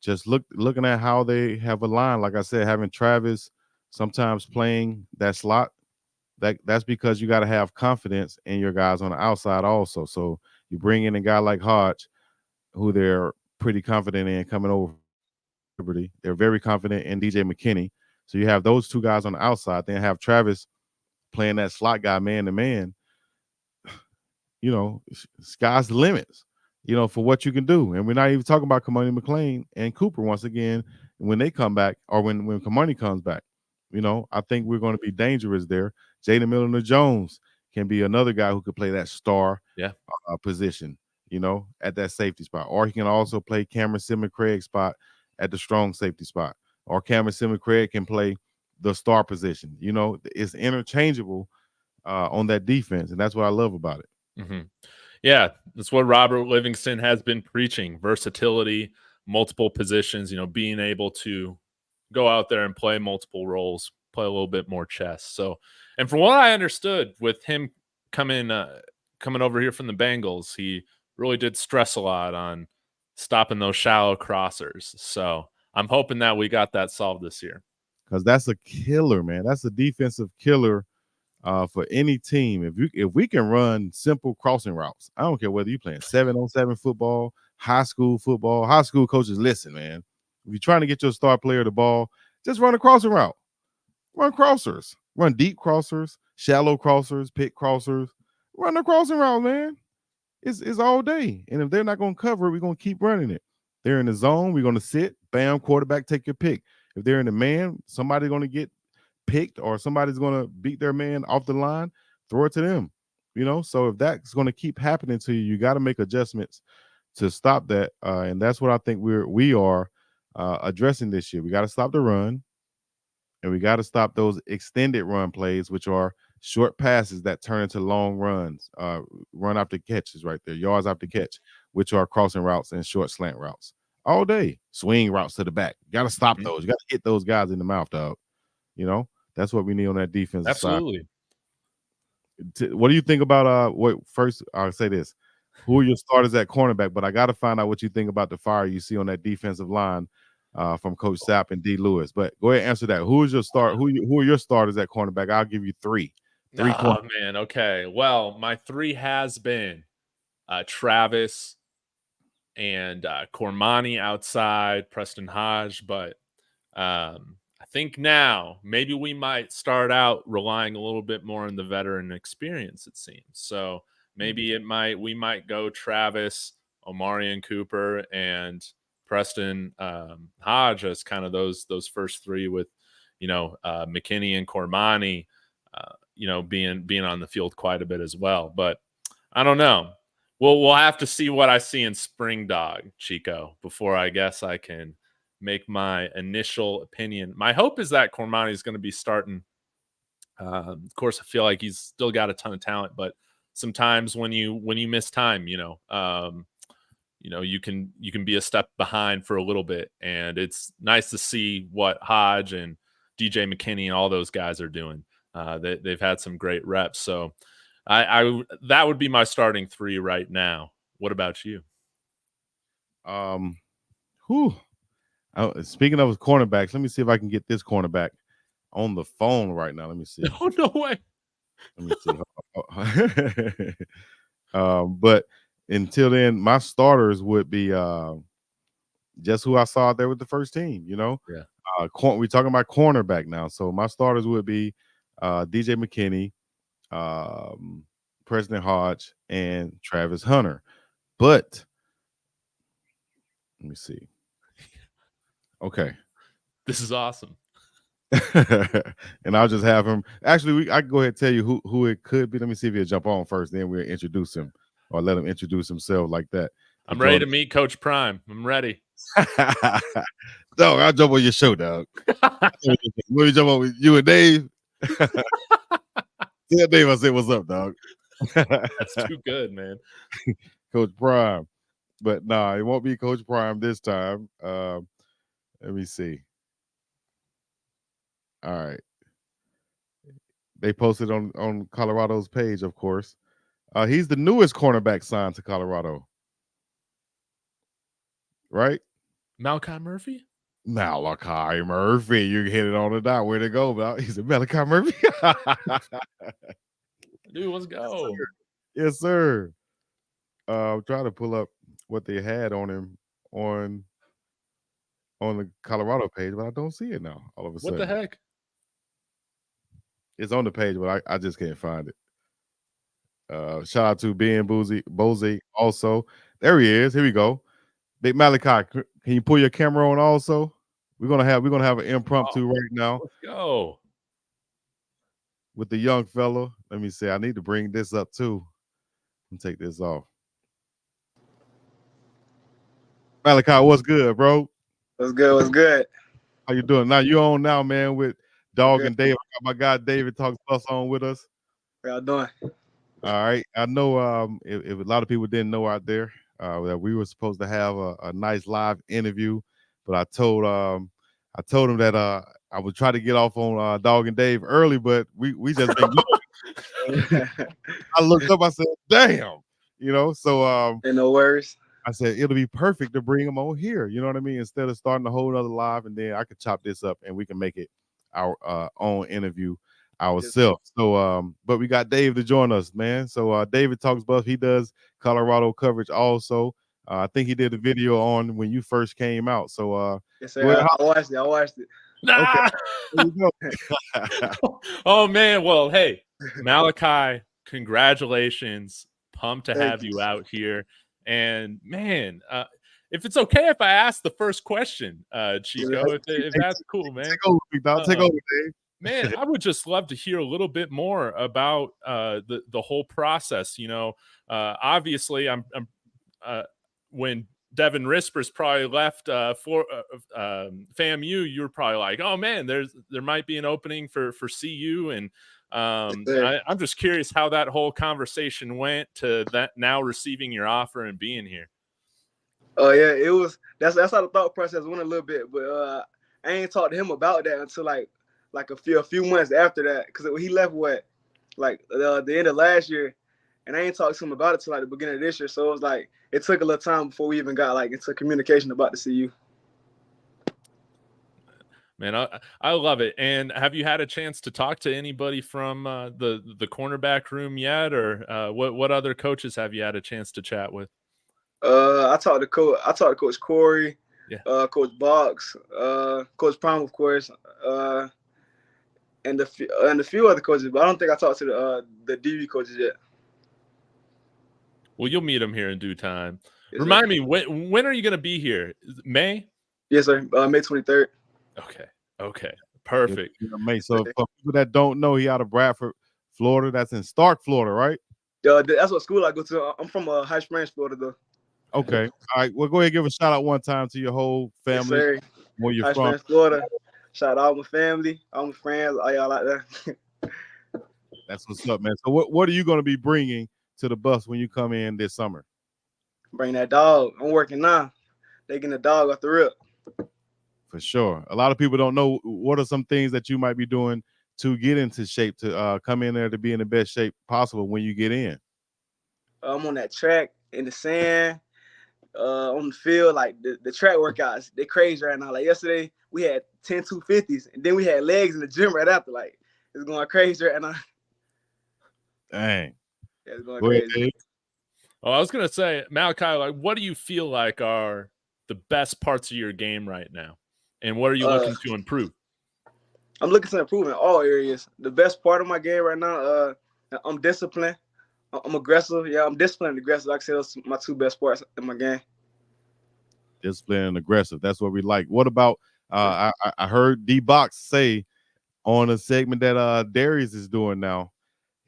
just looking at how they have aligned. Like I said, having Travis sometimes playing that slot, that's because you got to have confidence in your guys on the outside also. So you bring in a guy like Hodge, who they're pretty confident in coming over from Liberty. They're very confident in DJ McKinney. So you have those two guys on the outside. Then have Travis playing that slot guy man to man. You know, sky's the limits, you know, for what you can do. And we're not even talking about Kamani McLean and Cooper once again when they come back, or when Kamani comes back. You know, I think we're going to be dangerous there. Jaden Milner-Jones can be another guy who could play that star position, you know, at that safety spot. Or he can also play Cameron Simmons-Craig's spot at the strong safety spot. Or Cameron Simmons-Craig can play the star position. You know, it's interchangeable on that defense, and that's what I love about it. Mm-hmm. Yeah, that's what Robert Livingston has been preaching: versatility, multiple positions, you know, being able to go out there and play multiple roles, play a little bit more chess. So, and from what I understood with him coming over here from the Bengals, he really did stress a lot on stopping those shallow crossers. So I'm hoping that we got that solved this year. Because that's a killer, man. That's a defensive killer for any team. If we can run simple crossing routes, I don't care whether you're playing 7-on-7 football, high school football. High school coaches, listen, man. If you're trying to get your star player the ball, just run a crossing route. Run crossers. Run deep crossers, shallow crossers, pick crossers. Run a crossing route, man. It's all day. And if they're not going to cover it, we're going to keep running it. They're in the zone, we're going to sit, bam, quarterback, take your pick. If they're in the man, somebody's going to get picked or somebody's going to beat their man off the line, throw it to them. You know, so if that's going to keep happening to you, you got to make adjustments to stop that. And that's what I think we are addressing this year. We got to stop the run, and we got to stop those extended run plays, which are short passes that turn into long runs, run after catches right there, yards after catch, which are crossing routes and short slant routes. All day, swing routes to the back. You got to stop those. You got to hit those guys in the mouth, dog. You know, that's what we need on that defensive Absolutely. side. What do you think about first I'll say this. Who are your starters at cornerback? But I got to find out what you think about the fire you see on that defensive line from Coach Sapp and D. Lewis. But go ahead and answer that. Who is your start? Who are your starters at cornerback? I'll give you three. Oh, man. Okay. Well, my three has been Travis and Cormani outside, Preston Hodge. But I think now maybe we might start out relying a little bit more on the veteran experience, it seems. So maybe we might go Travis, Omarion Cooper, and Preston Hodge as kind of those first three, with, you know, McKinney and Cormani, you know, being on the field quite a bit as well. But I don't know. We'll have to see what I see in spring, Chico, before I guess I can make my initial opinion. My hope is that Cormani is going to be starting. Of course, I feel like he's still got a ton of talent, but sometimes when you miss time, you know, you can be a step behind for a little bit, and it's nice to see what Hodge and DJ McKinney and all those guys are doing. They've had some great reps, so I that would be my starting three right now. What about you? Speaking of cornerbacks, let me see if I can get this cornerback on the phone right now. Let me see. Oh, no way. Let me see. But until then, my starters would be just who I saw out there with the first team. You know, we're talking about cornerback now, so my starters would be DJ McKinney, President Hodge, and Travis Hunter. But let me see. Okay, this is awesome. And I'll just have him. Actually, I can go ahead and tell you who it could be. Let me see if he'll jump on first. Then we'll introduce him, or let him introduce himself like that. I'm ready to meet Coach Prime. I'm ready. Dog, I'll jump on your show, dog. Let me jump on with you and Dave. Tell Dave I said what's up, dog. That's too good, man. Coach Prime. But nah, it won't be Coach Prime this time. Let me see. All right. They posted on Colorado's page, of course. He's the newest cornerback signed to Colorado. Right? Malachi Murphy? Malachi Murphy. You hit it on the dot. Where'd it go, Mal? He said Malachi Murphy. Dude, let's go. Yes, sir. I'm trying to pull up what they had on him on the Colorado page, but I don't see it now. All of a What sudden, the heck? it's on the page, but I just can't find it. Shout out to Ben Bozy also. There he is. Here we go. Big Malachi, can you pull your camera on also? We're gonna have an impromptu right now Let's go. with the young fella. Let me see. I need to bring this up too. And take this off. Malachi, what's good, bro? What's good? What's good? How you doing? Now you on now, man, with Dog Good. and Dave. I got my guy David Talks Plus on with us. How y'all doing? All right. I know if a lot of people didn't know out there that we were supposed to have a nice live interview, but I told him that I would try to get off on Dog and Dave early, but we just been I looked up, I said, damn, so Ain't no worries. I said it'll be perfect to bring him on here. You know what I mean? Instead of starting a whole other live, and then I could chop this up and we can make it our own interview ourselves. So but we got Dave to join us, man. So David Talks Buff, he does Colorado coverage also. I think he did a video on when you first came out. So Yes, sir. I watched it. Nah. Okay. Oh man. Well, hey, Malachi, congratulations. Pumped to Thank have you. you out here. And man, if it's okay if I ask the first question, Chico, if that's cool, man. Take over, big dog. Take over, Dave. Man, I would just love to hear a little bit more about the whole process. Obviously, I'm when Devin Rispers probably left FAMU, you were probably like, oh man, there might be an opening for CU, and I'm just curious how that whole conversation went to that now receiving your offer and being here. Oh yeah, it was. That's how the thought process went a little bit, but I ain't talked to him about that until like a few months after that, because he left the end of last year, and I ain't talked to him about it till like the beginning of this year. So it was like it took a little time before we even got into communication about the CU. Man, I love it. And have you had a chance to talk to anybody from the cornerback room yet, or what other coaches have you had a chance to chat with? I talked to Coach Corey, yeah, Coach Box, Coach Prime, of course, and a few other coaches, but I don't think I talked to the DB coaches yet. Well, you'll meet them here in due time. Yes, Remind me, when are you going to be here? Is it May? Yes, sir. May 23rd. Okay, perfect. May. So for people that don't know, he out of Bradford, Florida. That's in Stark, Florida, right? That's what school I go to. I'm from High Springs, Florida, though. Okay. All right. Well, go ahead and give a shout out one time to your whole family. Yes, sir. Where you're High from. Springs, Florida. Shout out all my family, all my friends, all y'all out there. That's what's up, man. So what are you going to be bringing to the Buffs when you come in this summer? Bring that dog. I'm working now. They getting the dog off the rip. For sure. A lot of people don't know what are some things that you might be doing to get into shape, to come in there to be in the best shape possible when you get in. I'm on that track in the sand, on the field. Like the track workouts, they're crazy right now. Like yesterday, we had 10 250s, and then we had legs in the gym right after. Like it's going crazy right now. Dang. Yeah, it's going Go crazy. ahead, Dave. Oh, I was gonna say, Malachi, like, what do you feel like are the best parts of your game right now, and what are you looking to improve? I'm looking to improve in all areas. The best part of my game right now, I'm disciplined. I'm aggressive. Yeah, I'm disciplined and aggressive. Like I said, those are my two best parts in my game. Disciplined and aggressive. That's what we like. What about I heard D-Box say on a segment that Darius is doing now.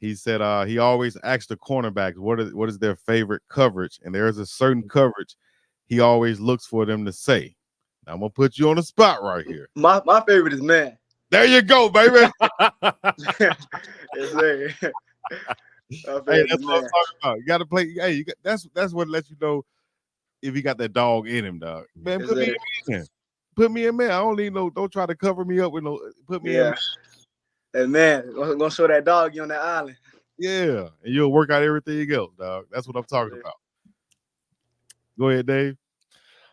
He said he always asks the cornerbacks what is their favorite coverage, and there's a certain coverage he always looks for them to say. Now, I'm gonna put you on the spot right here. My favorite is man. There you go, baby. Yes, sir. Hey, that's what I'm talking about. You got to play. Hey, that's what lets you know if you got that dog in him, dog. Man, Yes, put me in man. Put me in man. I don't need no. Don't try to cover me up with no. Put me in. Man. And man, gonna show that dog you on that island. Yeah, and you'll work out everything else, dog. That's what I'm talking about. Go ahead, Dave.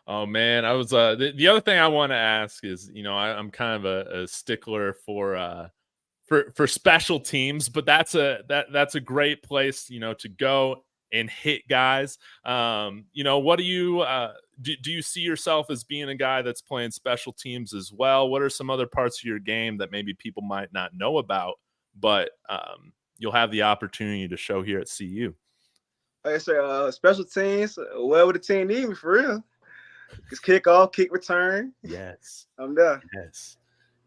Oh man, I was the other thing I want to ask is, I'm kind of a stickler for special teams, but that's a great place, to go and hit guys. What do you do you see yourself as being a guy that's playing special teams as well? What are some other parts of your game that maybe people might not know about, but you'll have the opportunity to show here at CU? Like I said, special teams, wherever the team need me, for real. Just kick off, kick return. Yes. I'm there. Yes.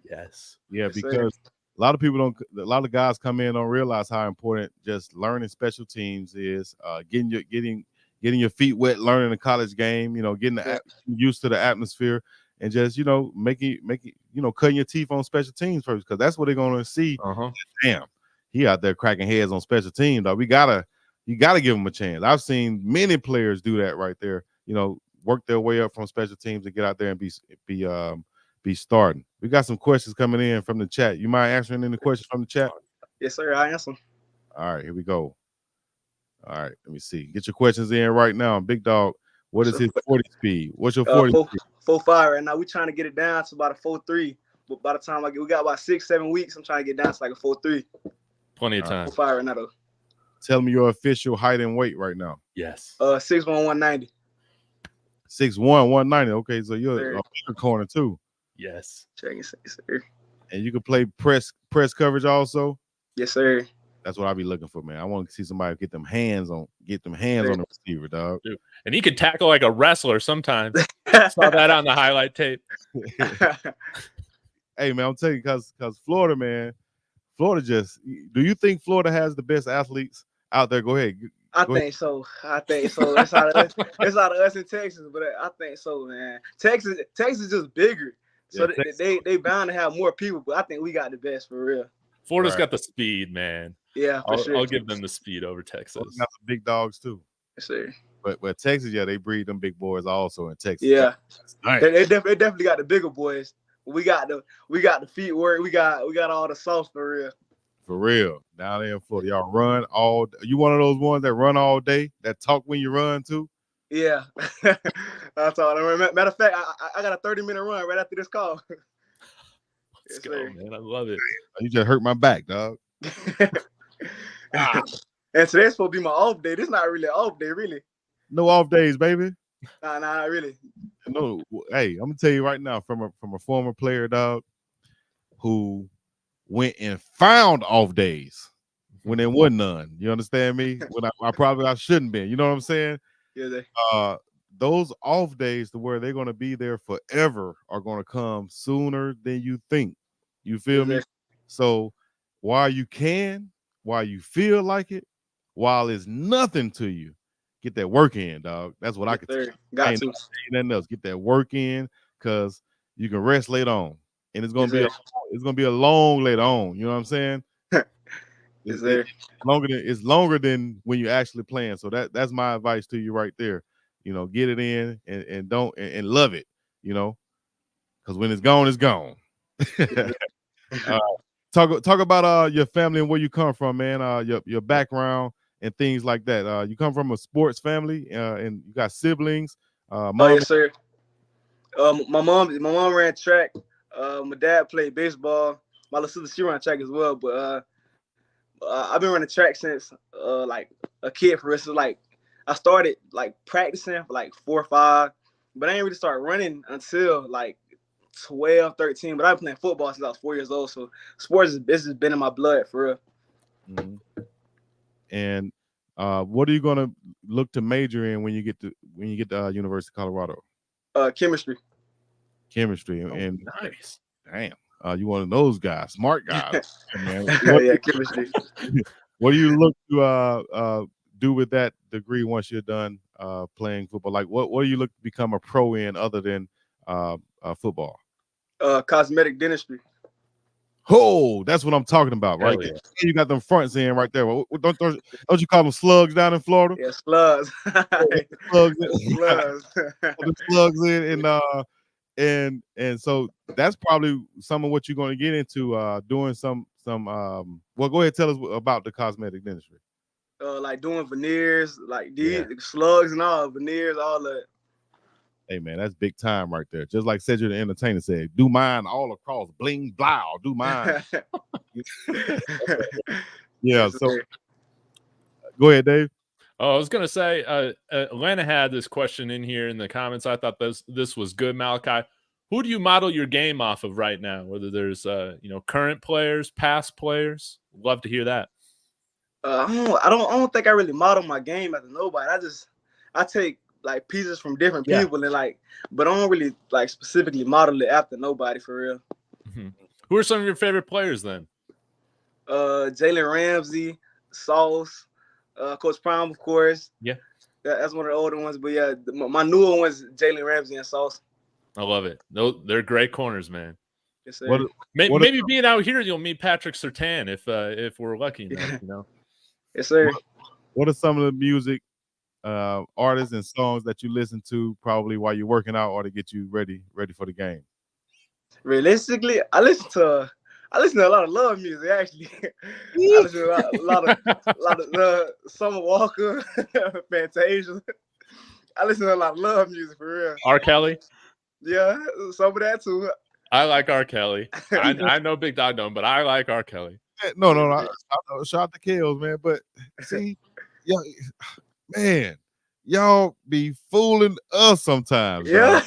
Yeah, Yes, because sir. a lot of guys come in don't realize how important just learning special teams is. Getting your feet wet, learning the college game. Getting used to the atmosphere, and just making cutting your teeth on special teams first, because that's what they're gonna see. Damn, he out there cracking heads on special teams. Dog. You gotta give him a chance. I've seen many players do that right there. Work their way up from special teams and get out there and be starting. We got some questions coming in from the chat. You mind answering any questions from the chat? Yes, sir. I answer. All right, here we go. All right, let me see. Get your questions in right now. Big Dog, what is his 40 speed? What's your 40 speed? 4.5 right now. We're trying to get it down to about a 4.3. But by the time we got about 6-7 weeks, I'm trying to get down to like a 4.3. Plenty of time. 4.5 right now, though. Tell me your official height and weight right now. Yes. 6'1", 190. 6'1", 190. Okay, so you're a bigger corner too. Yes. Check it, sir. And you can play press coverage also. Yes, sir. That's what I be looking for, man. I want to see somebody get them hands on the receiver, dog. Dude. And he could tackle like a wrestler sometimes. Saw that on the highlight tape. Hey, man, I'm telling you, because Florida, man, do you think Florida has the best athletes out there? Go ahead. I think so. It's out of us in Texas, but I think so, man. Texas is just bigger, so they bound to have more people. But I think we got the best for real. Florida's got the speed, man. Yeah, for sure. I'll give them the speed over Texas. Got some big dogs too. Yes, sir. But Texas, they breed them big boys also in Texas. Yeah, nice. they definitely got the bigger boys. We got the feet work. We got all the sauce for real. For real. Down there in Florida, y'all run all. You one of those ones that run all day, that talk when you run too? Yeah. That's all. Matter of fact, I got a 30-minute run right after this call. Let's go, man. I love it. You just hurt my back, dog. And today's supposed to be my off day. This is not really an off day, really. No off days, baby. Nah, not really. No. Hey, I'm gonna tell you right now, from a former player, dog, who went and found off days when there wasn't none. You understand me? When I shouldn't been. You know what I'm saying? Yeah. Those off days to where they're gonna be there forever are gonna come sooner than you think. You feel me? So while you feel like it, while it's nothing to you, get that work in, dog. That's what I can tell you. Got to. Nothing else. Get that work in, because you can rest later on. And it's gonna be a long later on. You know what I'm saying? It's longer than when you're actually playing. So that's my advice to you right there. Get it in and don't and love it. Because when it's gone, it's gone. Talk about your family and where you come from, man. Your background and things like that. You come from a sports family, and you got siblings. Yes, sir. My mom ran track. My dad played baseball. My little sister, she ran track as well. But I've been running track since like a kid. For instance, like I started like practicing for like 4 or 5, but I didn't really start running until like 12, 13. But I've been playing football since I was 4 years old. So sports has been in my blood for real. Mm-hmm. And what are you gonna look to major in when you get to University of Colorado? Chemistry. And nice. Damn, you one of those guys, smart guys. Man. Yeah, chemistry. What do you look to do with that degree once you're done playing football? Like, what do you look to become a pro in other than football? Cosmetic dentistry. Oh, that's what I'm talking about, right? Yeah. You got them fronts in right there. Don't you call them slugs down in Florida? Yeah, slugs. Slugs. The slugs in, and so that's probably some of what you're going to get into doing some. Well, go ahead, tell us about the cosmetic dentistry. Like doing veneers, like these slugs and all veneers, all that. Hey man, that's big time right there. Just like Cedric the Entertainer said, do mine all across, bling blow, do mine. Yeah. Yes, So sir. go ahead, Dave. Oh, I was gonna say, Atlanta had this question in here in the comments. I thought this was good, Malachi. Who do you model your game off of right now? Whether there's current players, past players. Love to hear that. I don't think I really model my game after nobody. I take like pieces from different Yeah. people and but I don't really like specifically model it after nobody for real. Mm-hmm. Who are some of your favorite players then? Jalen Ramsey, Sauce, Coach Prime, of course. Yeah. That's one of the older ones. But yeah, my newer ones, Jalen Ramsey and Sauce. I love it. They're great corners, man. Yes, sir. Maybe being out here, you'll meet Patrick Surtain if we're lucky enough, Yes, sir. What are some of the music artists and songs that you listen to probably while you're working out or to get you ready for the game? Realistically, I listen to a lot of love music. Actually, I listen to a lot of Summer Walker, Fantasia. I listen to a lot of love music for real. R. Kelly. Yeah, some of that too. I like R. Kelly. I know Big Dog don't, but I like R. Kelly. No. Shout out to Kills, man. But see, man, y'all be fooling us sometimes. Yeah.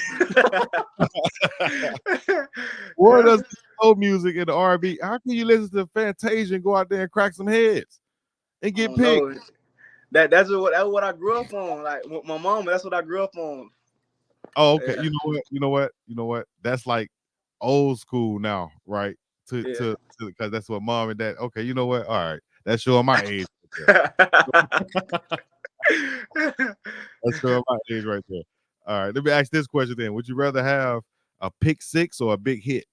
Where does soul music and the R&B? How can you listen to Fantasia and go out there and crack some heads and get picked? That's what I grew up on. Like my mom, that's what I grew up on. Oh, okay. Yeah. You know what? That's like old school now, right? To because that's what mom and dad. Okay, you know what? All right, that's showing my age. That's showing my age right there. All right, let me ask this question then: would you rather have a pick six or a big hit?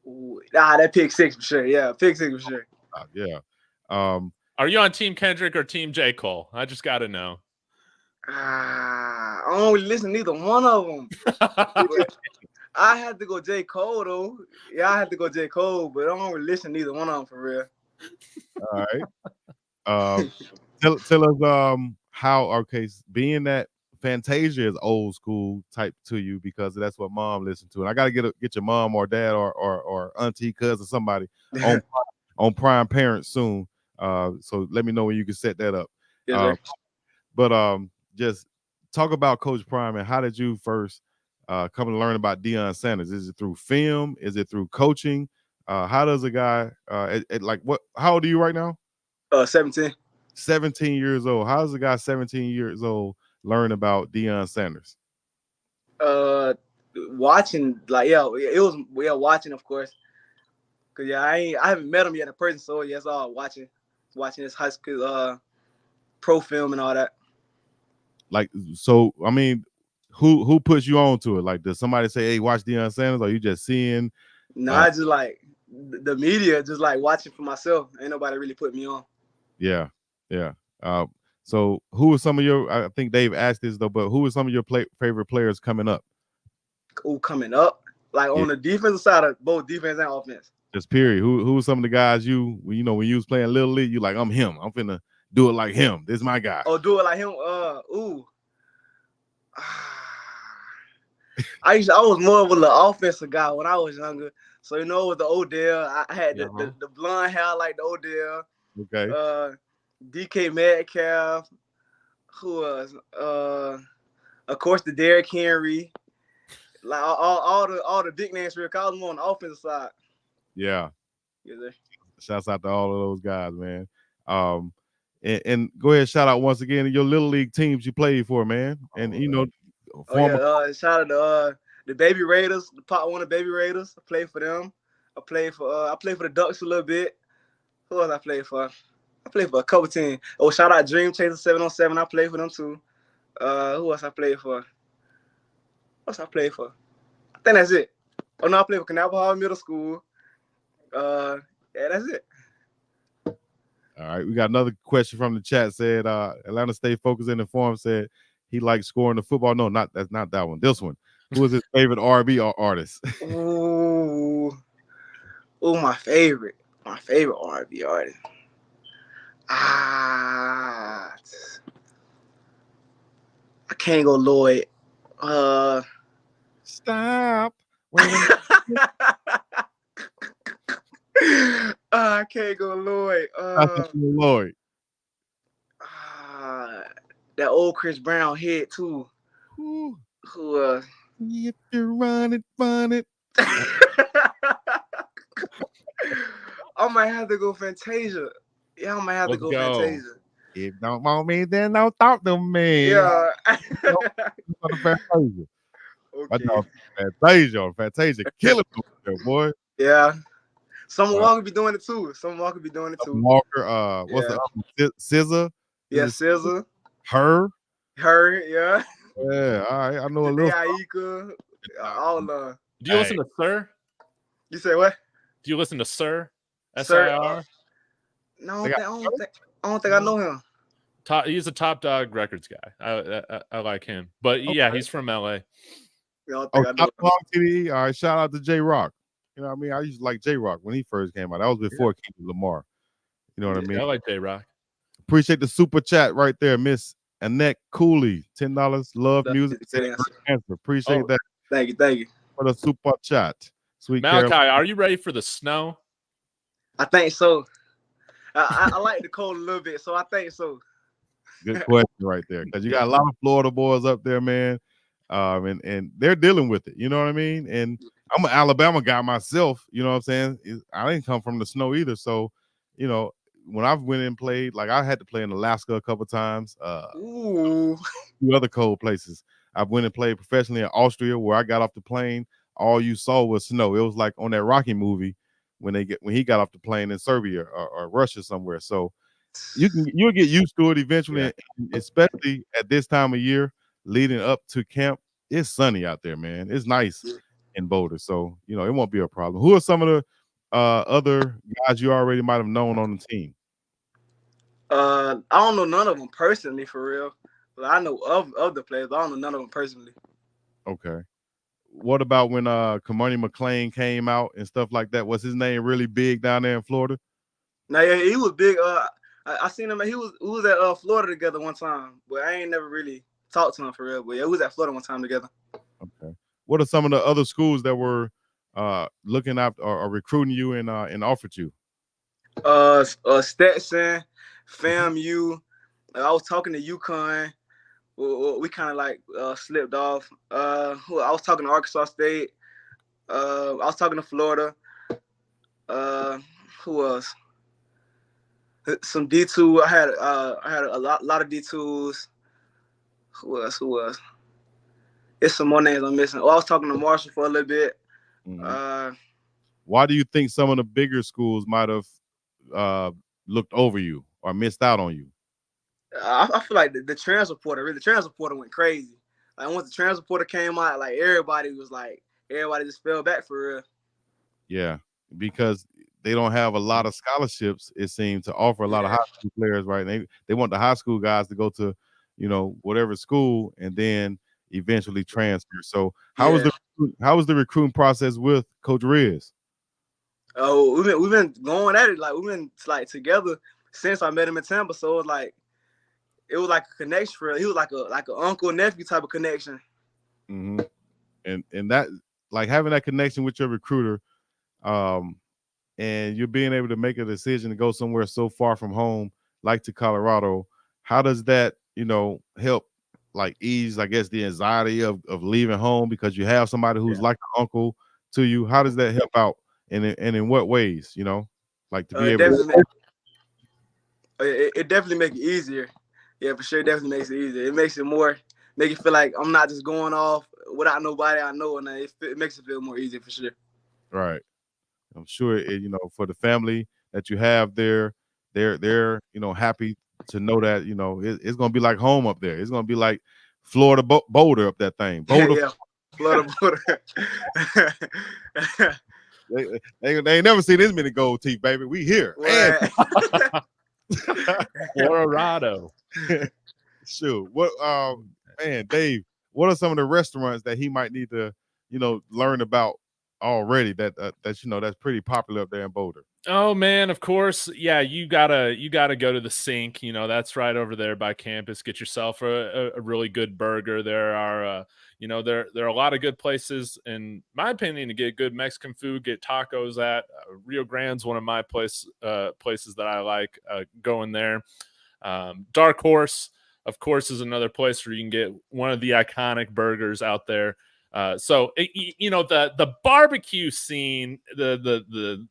Ooh, that pick six for sure. Yeah, pick six for sure. Yeah. Are you on Team Kendrick or Team J. Cole? I just got to know. I don't really listen to neither one of them. I had to go J. Cole though. Yeah, I had to go J. Cole, but I don't really listen to neither one of them for real. All right. Tell us how. Okay, being that Fantasia is old school type to you because that's what mom listened to, and I got to get your mom or dad or auntie, cousin, somebody on Prime Parents soon. So let me know when you can set that up. Yes, but just talk about Coach Prime and how did you first come to learn about Deion Sanders? Is it through film? Is it through coaching? How does a guy how old are you right now? 17. 17 years old. How does a guy 17 years old learn about Deion Sanders? Watching, watching, of course. Cause I haven't met him yet in person, so it's all watching his high school pro film and all that. Like, so I mean, who puts you on to it? Like, does somebody say, "Hey, watch Deion Sanders"? Or are you just seeing? No, I just like the media, just like watching for myself. Ain't nobody really put me on. Yeah. So who are some of your? I think Dave asked this though, but who are some of your favorite players coming up? Oh, coming up, like on the defensive side of both defense and offense. Just period. Who are some of the guys when you was playing Little League? You like, I'm him. I'm finna do it like him. This is my guy. Oh, do it like him. I was more of an offensive guy when I was younger. So with the Odell, I had the blonde hair like the Odell. Okay. DK Metcalf. Who was? Of course, the Derrick Henry. Like all the big names for I was more on the offensive side. Yeah. Yes, sir. Shouts out to all of those guys, man. And go ahead, shout out once again to your Little League teams you played for, man. And shout out to the Baby Raiders, the Pot 1 of Baby Raiders. I played for them. I played for the Ducks a little bit. Who else I played for? I played for a couple teams. Oh, shout out Dream Chaser 7-on-7. I played for them too. Who else I played for? I think that's it. Oh no, I played for Canal Hall Middle School. Yeah, that's it. All right, we got another question from the chat. Said Atlanta State Focus and Informed said he likes scoring the football. No, that's not that one. This one. Who is his favorite R&B artist? Ooh, my favorite R&B artist. I can't go Lloyd. Stop. Wait a minute. I can't go Lloyd. Lloyd. That old Chris Brown hit too. Ooh. Who If you run it, fun it. I might have to go Fantasia. Yeah, I might have Let's to go go. Fantasia. If don't want me, then don't talk to me. Yeah. Fantasia. My Okay. dog Fantasia killing there, boy. Yeah. Summer Walker be doing it too. Walker, what's Yeah. the SZA? Yeah, Is it SZA. Her? Her, yeah. Yeah, all right. I know a Janae little. Aika. All Do you listen to Sir? You say what? Do you listen to Sir? Sir, SIR? No, I don't think I know him. He's a Top Dog Records guy. I like him. But yeah, he's from LA. I don't think I know Top Dog TV. All right, shout out to J Rock. You know what I mean? I used to like J Rock when he first came out. That was before Kendrick Lamar. You know what I mean? I like J Rock. Appreciate the super chat right there, Miss Annette Cooley. $10. Love music. Answer. Appreciate that. Thank you. For the super chat. Sweet Malachi, Caroline. are you ready for the snow? I think so. I like the cold a little bit, so I think so. Good question right there. Because you got a lot of Florida boys up there, man. And they're dealing with it. You know what I mean? And I'm an Alabama guy myself. You know what I'm saying? I didn't come from the snow either. So, you know, when I went and played, like I had to play in Alaska a couple times. Ooh. Few other cold places. I went and played professionally in Austria, where I got off the plane. All you saw was snow. It was like on that Rocky movie when he got off the plane in Serbia or Russia somewhere. So you'll get used to it eventually, especially at this time of year leading up to camp. It's sunny out there, man. It's nice in Boulder, so you know it won't be a problem. Who are some of the other guys you already might have known on the team? I don't know none of them personally, for real. But I know of the players, but I don't know none of them personally. Okay. What about when Kamani McLean came out and stuff like that? Was his name really big down there in Florida? No, yeah, he was big. I seen him. We was at Florida together one time, but I ain't never really talked to him for real. But yeah, we was at Florida one time together. Okay. What are some of the other schools that were looking after or recruiting you and offered you? Stetson, FAMU. I was talking to UConn. We kind of like slipped off. I was talking to Arkansas State. I was talking to Florida. Who else? Some D2. I had a lot of D2s. Who else? It's some more names I'm missing. Oh, I was talking to Marshall for a little bit. Mm-hmm. Why do you think some of the bigger schools might have looked over you or missed out on you? I feel like the transfer portal went crazy. Like once the transfer portal came out, like everybody just fell back for real. Yeah, because they don't have a lot of scholarships, it seems, to offer a lot of high school players, right? They want the high school guys to go to, you know, whatever school and then eventually transfer. So how was the recruiting process with Coach Riz? Oh, we've been going at it, like we've been like together since I met him in Tampa. So it was like a connection for real. He was like an uncle nephew type of connection. Mm-hmm. And that, like, having that connection with your recruiter, and you're being able to make a decision to go somewhere so far from home, like to Colorado, how does that, you know, help like ease, I guess, the anxiety of leaving home because you have somebody who's like an uncle to you? How does that help out, and in what ways, you know, like to be able to? It definitely make it easier. Yeah, for sure. It definitely makes it easier. It makes it feel like I'm not just going off without nobody I know, and it makes it feel more easy for sure. Right. I'm sure you know, for the family that you have there, they're you know, happy to know that, you know, it's gonna be like home up there. It's gonna be like Florida Boulder up that thing. Boulder. Yeah, Florida Boulder. they ain't never seen this many gold teeth, baby. We here. Colorado. Sure. What man, Dave, what are some of the restaurants that he might need to, you know, learn about already that that's that's pretty popular up there in Boulder? Oh man, of course. Yeah, you gotta go to the Sink. That's right over there by campus. Get yourself a really good burger. There are there are a lot of good places, in my opinion, to get good Mexican food, get tacos at. Rio Grande's one of my places that I like going there. Dark Horse, of course, is another place where you can get one of the iconic burgers out there. The barbecue scene, the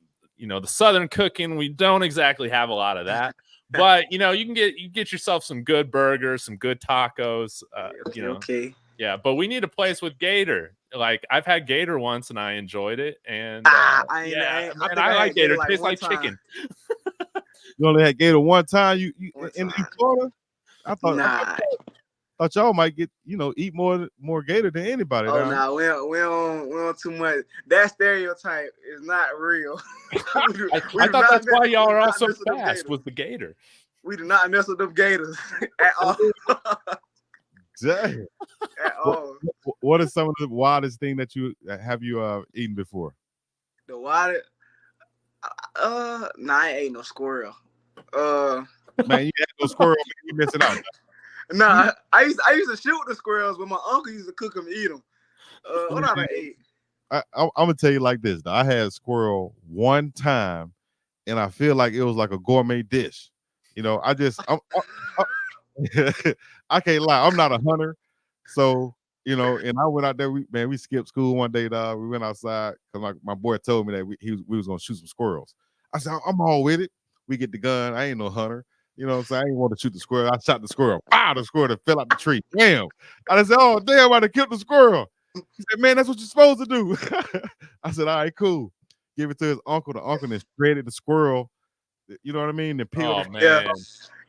Southern cooking, we don't exactly have a lot of that, but you can get yourself some good burgers, some good tacos. Okay. Yeah, but we need a place with gator. Like, I've had gator once and I enjoyed it, and I like gator. It like tastes one like time. chicken. You only had gator one time. You One in time. Florida? I thought y'all might get eat more gator than anybody. Oh no, we don't too much. That stereotype is not real. I thought that's why y'all are all so fast with the gator. We do not mess with them gators at all. Dang. At all. What is some of the wildest thing that you eaten before? The wildest? I ain't ate no squirrel. Man, you had no squirrel. You missing out. Nah, I used to shoot the squirrels, but my uncle used to cook them and eat them. What I ate? I'm gonna tell you like this. I had squirrel one time, and I feel like it was like a gourmet dish. I can't lie. I'm not a hunter, so and I went out there. We skipped school one day. Dog. We went outside because my boy told me that we was gonna shoot some squirrels. I said, I'm all with it. We get the gun. I ain't no hunter. You know what I'm saying? I didn't want to shoot the squirrel. I shot the squirrel. Wow, the squirrel that fell out the tree. Damn. I said, oh, damn, I done killed the squirrel. He said, man, that's what you're supposed to do. I said, all right, cool. Give it to his uncle. The uncle then shredded the squirrel. You know what I mean? Then peeled man. Yeah.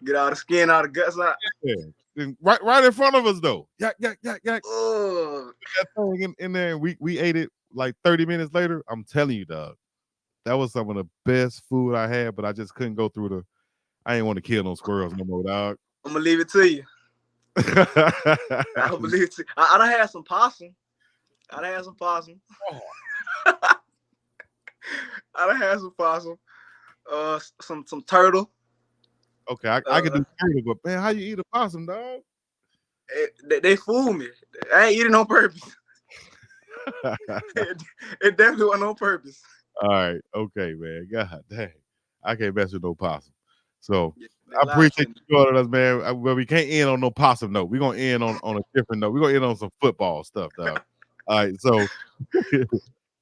Get all the skin, all the guts out. Yeah. And right in front of us, though. Yak. Oh. That thing in there, and we ate it like 30 minutes later. I'm telling you, dog. That was some of the best food I had, but I just couldn't go through I ain't want to kill no squirrels no more, dog. I'm gonna leave it to you. I'll believe it to you. I done had some possum. I done had some possum. Some turtle. Okay, I can do turtle, but man, how you eat a possum, dog? They fooled me. I ain't eating on purpose. It definitely wasn't on purpose. All right, okay, man. God dang, I can't mess with no possum. So Yeah, I appreciate you joining us, man. Well, we can't end on no possum note. We're gonna end on a different note. We're gonna end on some football stuff, dog. All right, so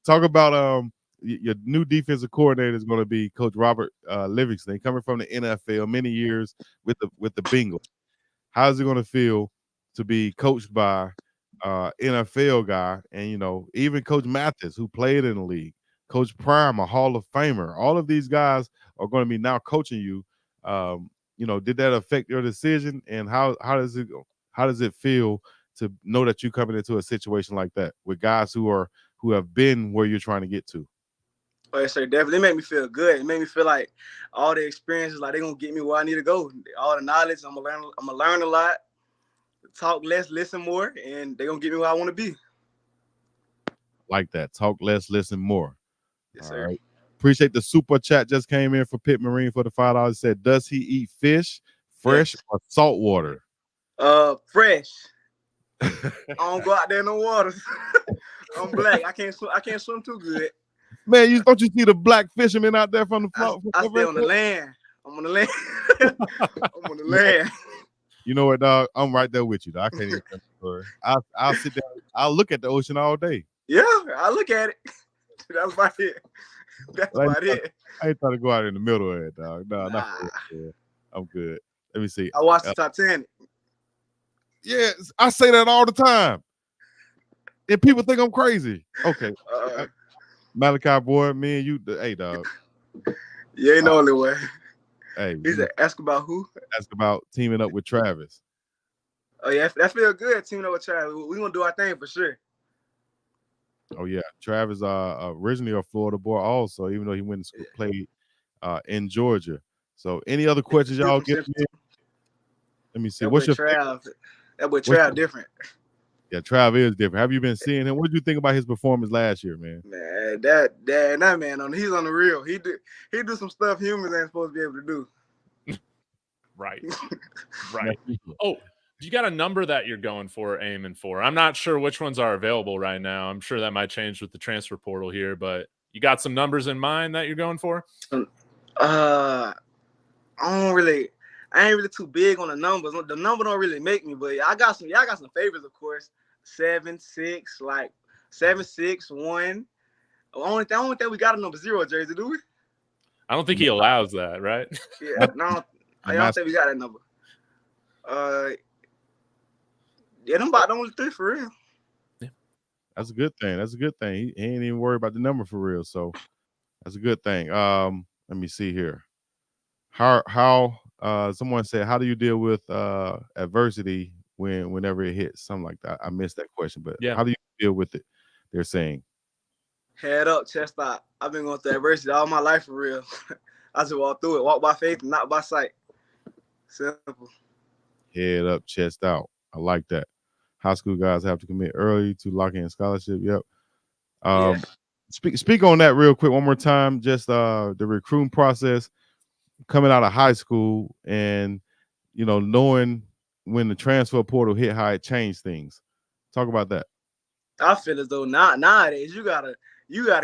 talk about your new defensive coordinator is going to be Coach Robert Livingston, coming from the NFL, many years with the Bengals. How's it going to feel to be coached by NFL guy, and even Coach Mathis, who played in the league, Coach Prime, a Hall of Famer? All of these guys are going to be now coaching you. Did that affect your decision, and how does it feel to know that you're coming into a situation like that with guys who have been where you're trying to get to? Oh, yes, sir. Definitely. It made me feel good. It made me feel like all the experiences, like, they're gonna get me where I need to go. All the knowledge, I'm gonna learn a lot, talk less, listen more, and they're gonna get me where I want to be. Like that. Talk less, listen more. Yes, all sir. Right. Appreciate the super chat just came in for Pitt Marine for the $5. Said, does he eat fish, fresh or salt water? Fresh. I don't go out there in the water. I'm black. I can't swim too good. Man, don't you see the black fishermen out there from the float? I stay on the land. I'm on the land. I'm on the land. You know what, dog? I'm right there with you, dog. I can't even tell the story. I'll sit there. I'll look at the ocean all day. Yeah, I look at it. That's about it. That's about it. I ain't trying to go out in the middle of it, dog. No, not for real. I'm good. Let me see. I watched the Titanic. Yeah, I say that all the time. And people think I'm crazy. Okay. Malachi, boy, me and you, hey, dog. You ain't the only way. Hey. He said, ask about who? Ask about teaming up with Travis. Oh, yeah, that feel good, teaming up with Travis. We're going to do our thing for sure. Oh, yeah. Travis originally a Florida boy also, even though he went to school, played in Georgia. So any other questions y'all get? Let me see. What's your Trav? That boy Trav different. Yeah, Trav is different. Have you been seeing him? What did you think about his performance last year, man? Man, that man he's on the real. He do some stuff humans ain't supposed to be able to do. Right. Right. Oh, do you got a number that you're going for, aiming for? I'm not sure which ones are available right now. I'm sure that might change with the transfer portal here, but you got some numbers in mind that you're going for? I ain't really too big on the numbers. The number don't really make me, but I got some favorites, of course. 7, 6, like 7, 6, 1. The only thing we got a number 0 jersey, do we? I don't think he allows that, right? Yeah, no, I don't think we got that number. Yeah, them about the only 3 for real. Yeah. That's a good thing. That's a good thing. He ain't even worried about the number for real. So that's a good thing. Let me see here. How someone said, how do you deal with adversity whenever it hits? Something like that. I missed that question, but yeah, how do you deal with it? They're saying. Head up, chest out. I've been going through adversity all my life for real. I just walk through it. Walk by faith, not by sight. Simple. Head up, chest out. I like that. High school guys have to commit early to lock in scholarship. Yep. Yeah. Speak on that real quick one more time. Just the recruiting process coming out of high school and, knowing when the transfer portal hit, how it changed things. Talk about that. I feel as though nowadays you gotta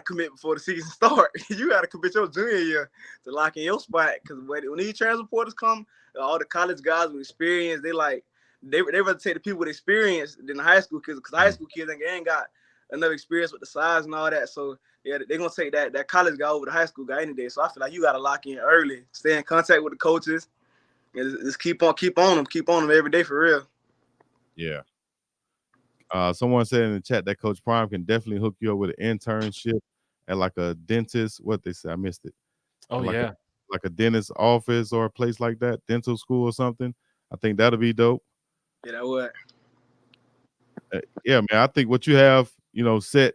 commit before the season start. You gotta commit your junior year to lock in your spot. Because when these transfer portals come, all the college guys with experience, they rather take the people with experience than the high school kids. Because high school kids ain't got enough experience with the size and all that. So yeah, they're gonna take that college guy over the high school guy any day. So I feel like you gotta lock in early, stay in contact with the coaches, and just keep on them every day for real. Yeah. Someone said in the chat that Coach Prime can definitely hook you up with an internship at like a dentist. What they say, I missed it. Oh, like like a dentist office or a place like that, dental school or something. I think that'll be dope. Yeah, that would. Yeah, man. I think what you have, set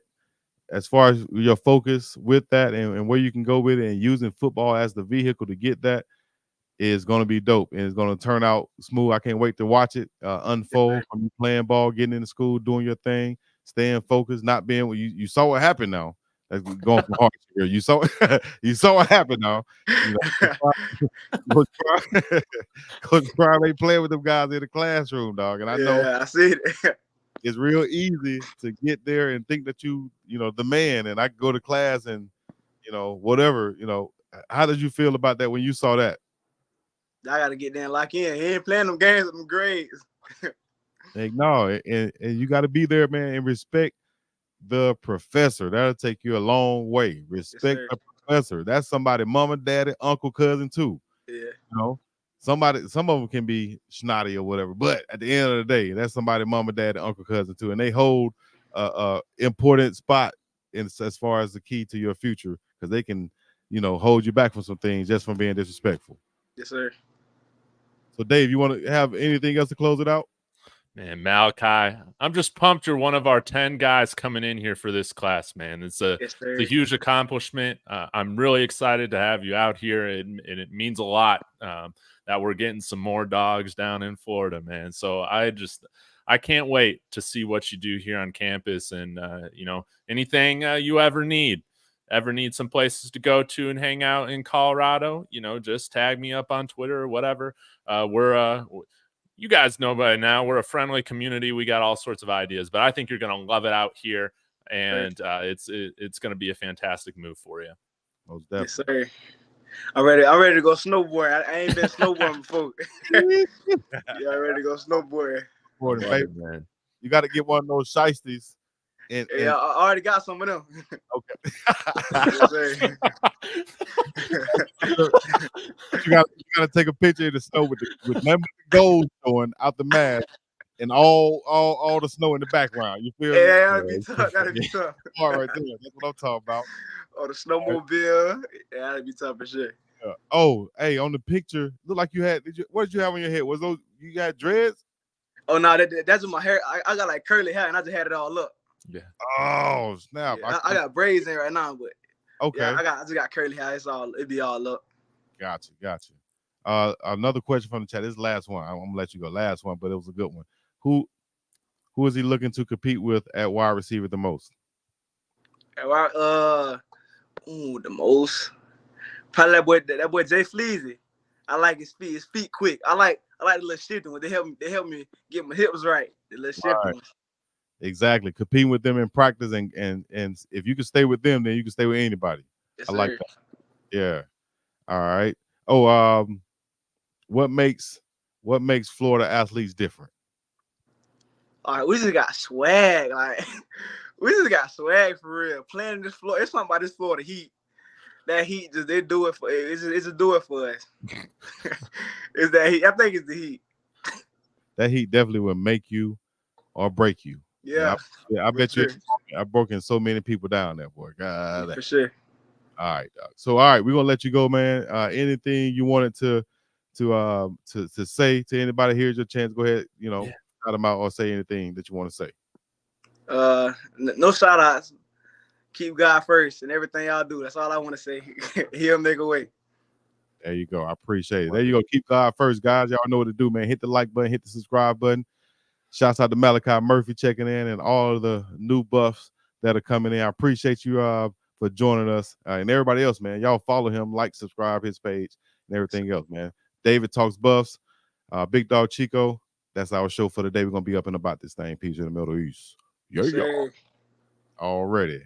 as far as your focus with that and where you can go with it and using football as the vehicle to get that is going to be dope and it's going to turn out smooth. I can't wait to watch it unfold from you playing ball, getting into school, doing your thing, staying focused, not being what you saw what happened now. That's going from hard here. You saw what happened now. Coach Prime ain't playing with them guys in the classroom, dog. And I know I see it. It's real easy to get there and think that the man, and I can go to class and, whatever, how did you feel about that when you saw that? I got to get there and lock in. He ain't playing them games with them grades. No, and you got to be there, man, and respect the professor. That'll take you a long way. Respect the professor. That's somebody, mama, daddy, uncle, cousin, too. Yeah. Some of them can be snotty or whatever, but at the end of the day, that's somebody, mama, dad, uncle, cousin too, and they hold a important spot as far as the key to your future because they can, hold you back from some things just from being disrespectful. Yes, sir. So, Dave, you want to have anything else to close it out? Man, Malachi, I'm just pumped you're one of our 10 guys coming in here for this class, man. It's a huge accomplishment. I'm really excited to have you out here, and it means a lot that we're getting some more dogs down in Florida, man. So I can't wait to see what you do here on campus and, anything you ever need some places to go to and hang out in Colorado, just tag me up on Twitter or whatever. You guys know by now we're a friendly community. We got all sorts of ideas, but I think you're going to love it out here, and it's going to be a fantastic move for you. Most definitely. Yes, sir. I'm ready to go snowboard. I ain't been snowboarding before. Yeah, I'm ready to go snowboard. Man. You got to get one of those shiesties. I already got some of them. Okay. Yes, you got to take a picture of the snow with the gold showing out the mask and all the snow in the background. You feel? Yeah, that'd be tough. That'd be tough. All right, there. That's what I'm talking about. Oh, the snowmobile. Yeah, that'd be tough for sure. Yeah. Oh, hey, on the picture, look like you had. What did you have on your head? Was those you got dreads? Oh no, that's my hair. I got like curly hair, and I just had it all up. Yeah. Oh snap! Yeah, I got braids in right now, but okay. Yeah, I just got curly hair. It'd be all up. Gotcha. Another question from the chat. This is the last one. I'm gonna let you go. Last one, but it was a good one. who is he looking to compete with at wide receiver the most? The most probably that boy Jay Fleazy. I like his feet. His feet quick. I like the little shifting when they help me get my hips right. The little shifting ones. Exactly. Competing with them in practice and if you can stay with them, then you can stay with anybody. Yes, I like sir. that. Yeah. All right. Oh, what makes Florida athletes different? All right, we just got swag. Like we just got swag for real. Playing this Florida, it's something about this Florida Heat. That Heat just they do it for it's just do it for us. It's that Heat. I think it's the Heat. That Heat definitely will make you or break you. Yeah. I bet sure. you I've broken so many people down there, boy. God. For sure. All right, dog. So all right, we're gonna let you go, man. Anything you wanted to say to anybody, here's your chance. Go ahead, shout them out or say anything that you want to say. No shout outs. Keep God first and everything y'all do. That's all I want to say. He'll make a way. There you go. I appreciate it. There you go. Keep God first, guys. Y'all know what to do, man. Hit the like button, hit the subscribe button. Shouts out to Malachi Murphy checking in and all of the new buffs that are coming in. I appreciate you for joining us and everybody else, man. Y'all follow him, like, subscribe his page and everything else, man. David Talks Buffs, Big Dog Chico. That's our show for the day. We're gonna be up and about this thing. Peace in the Middle East. Yeah. Already.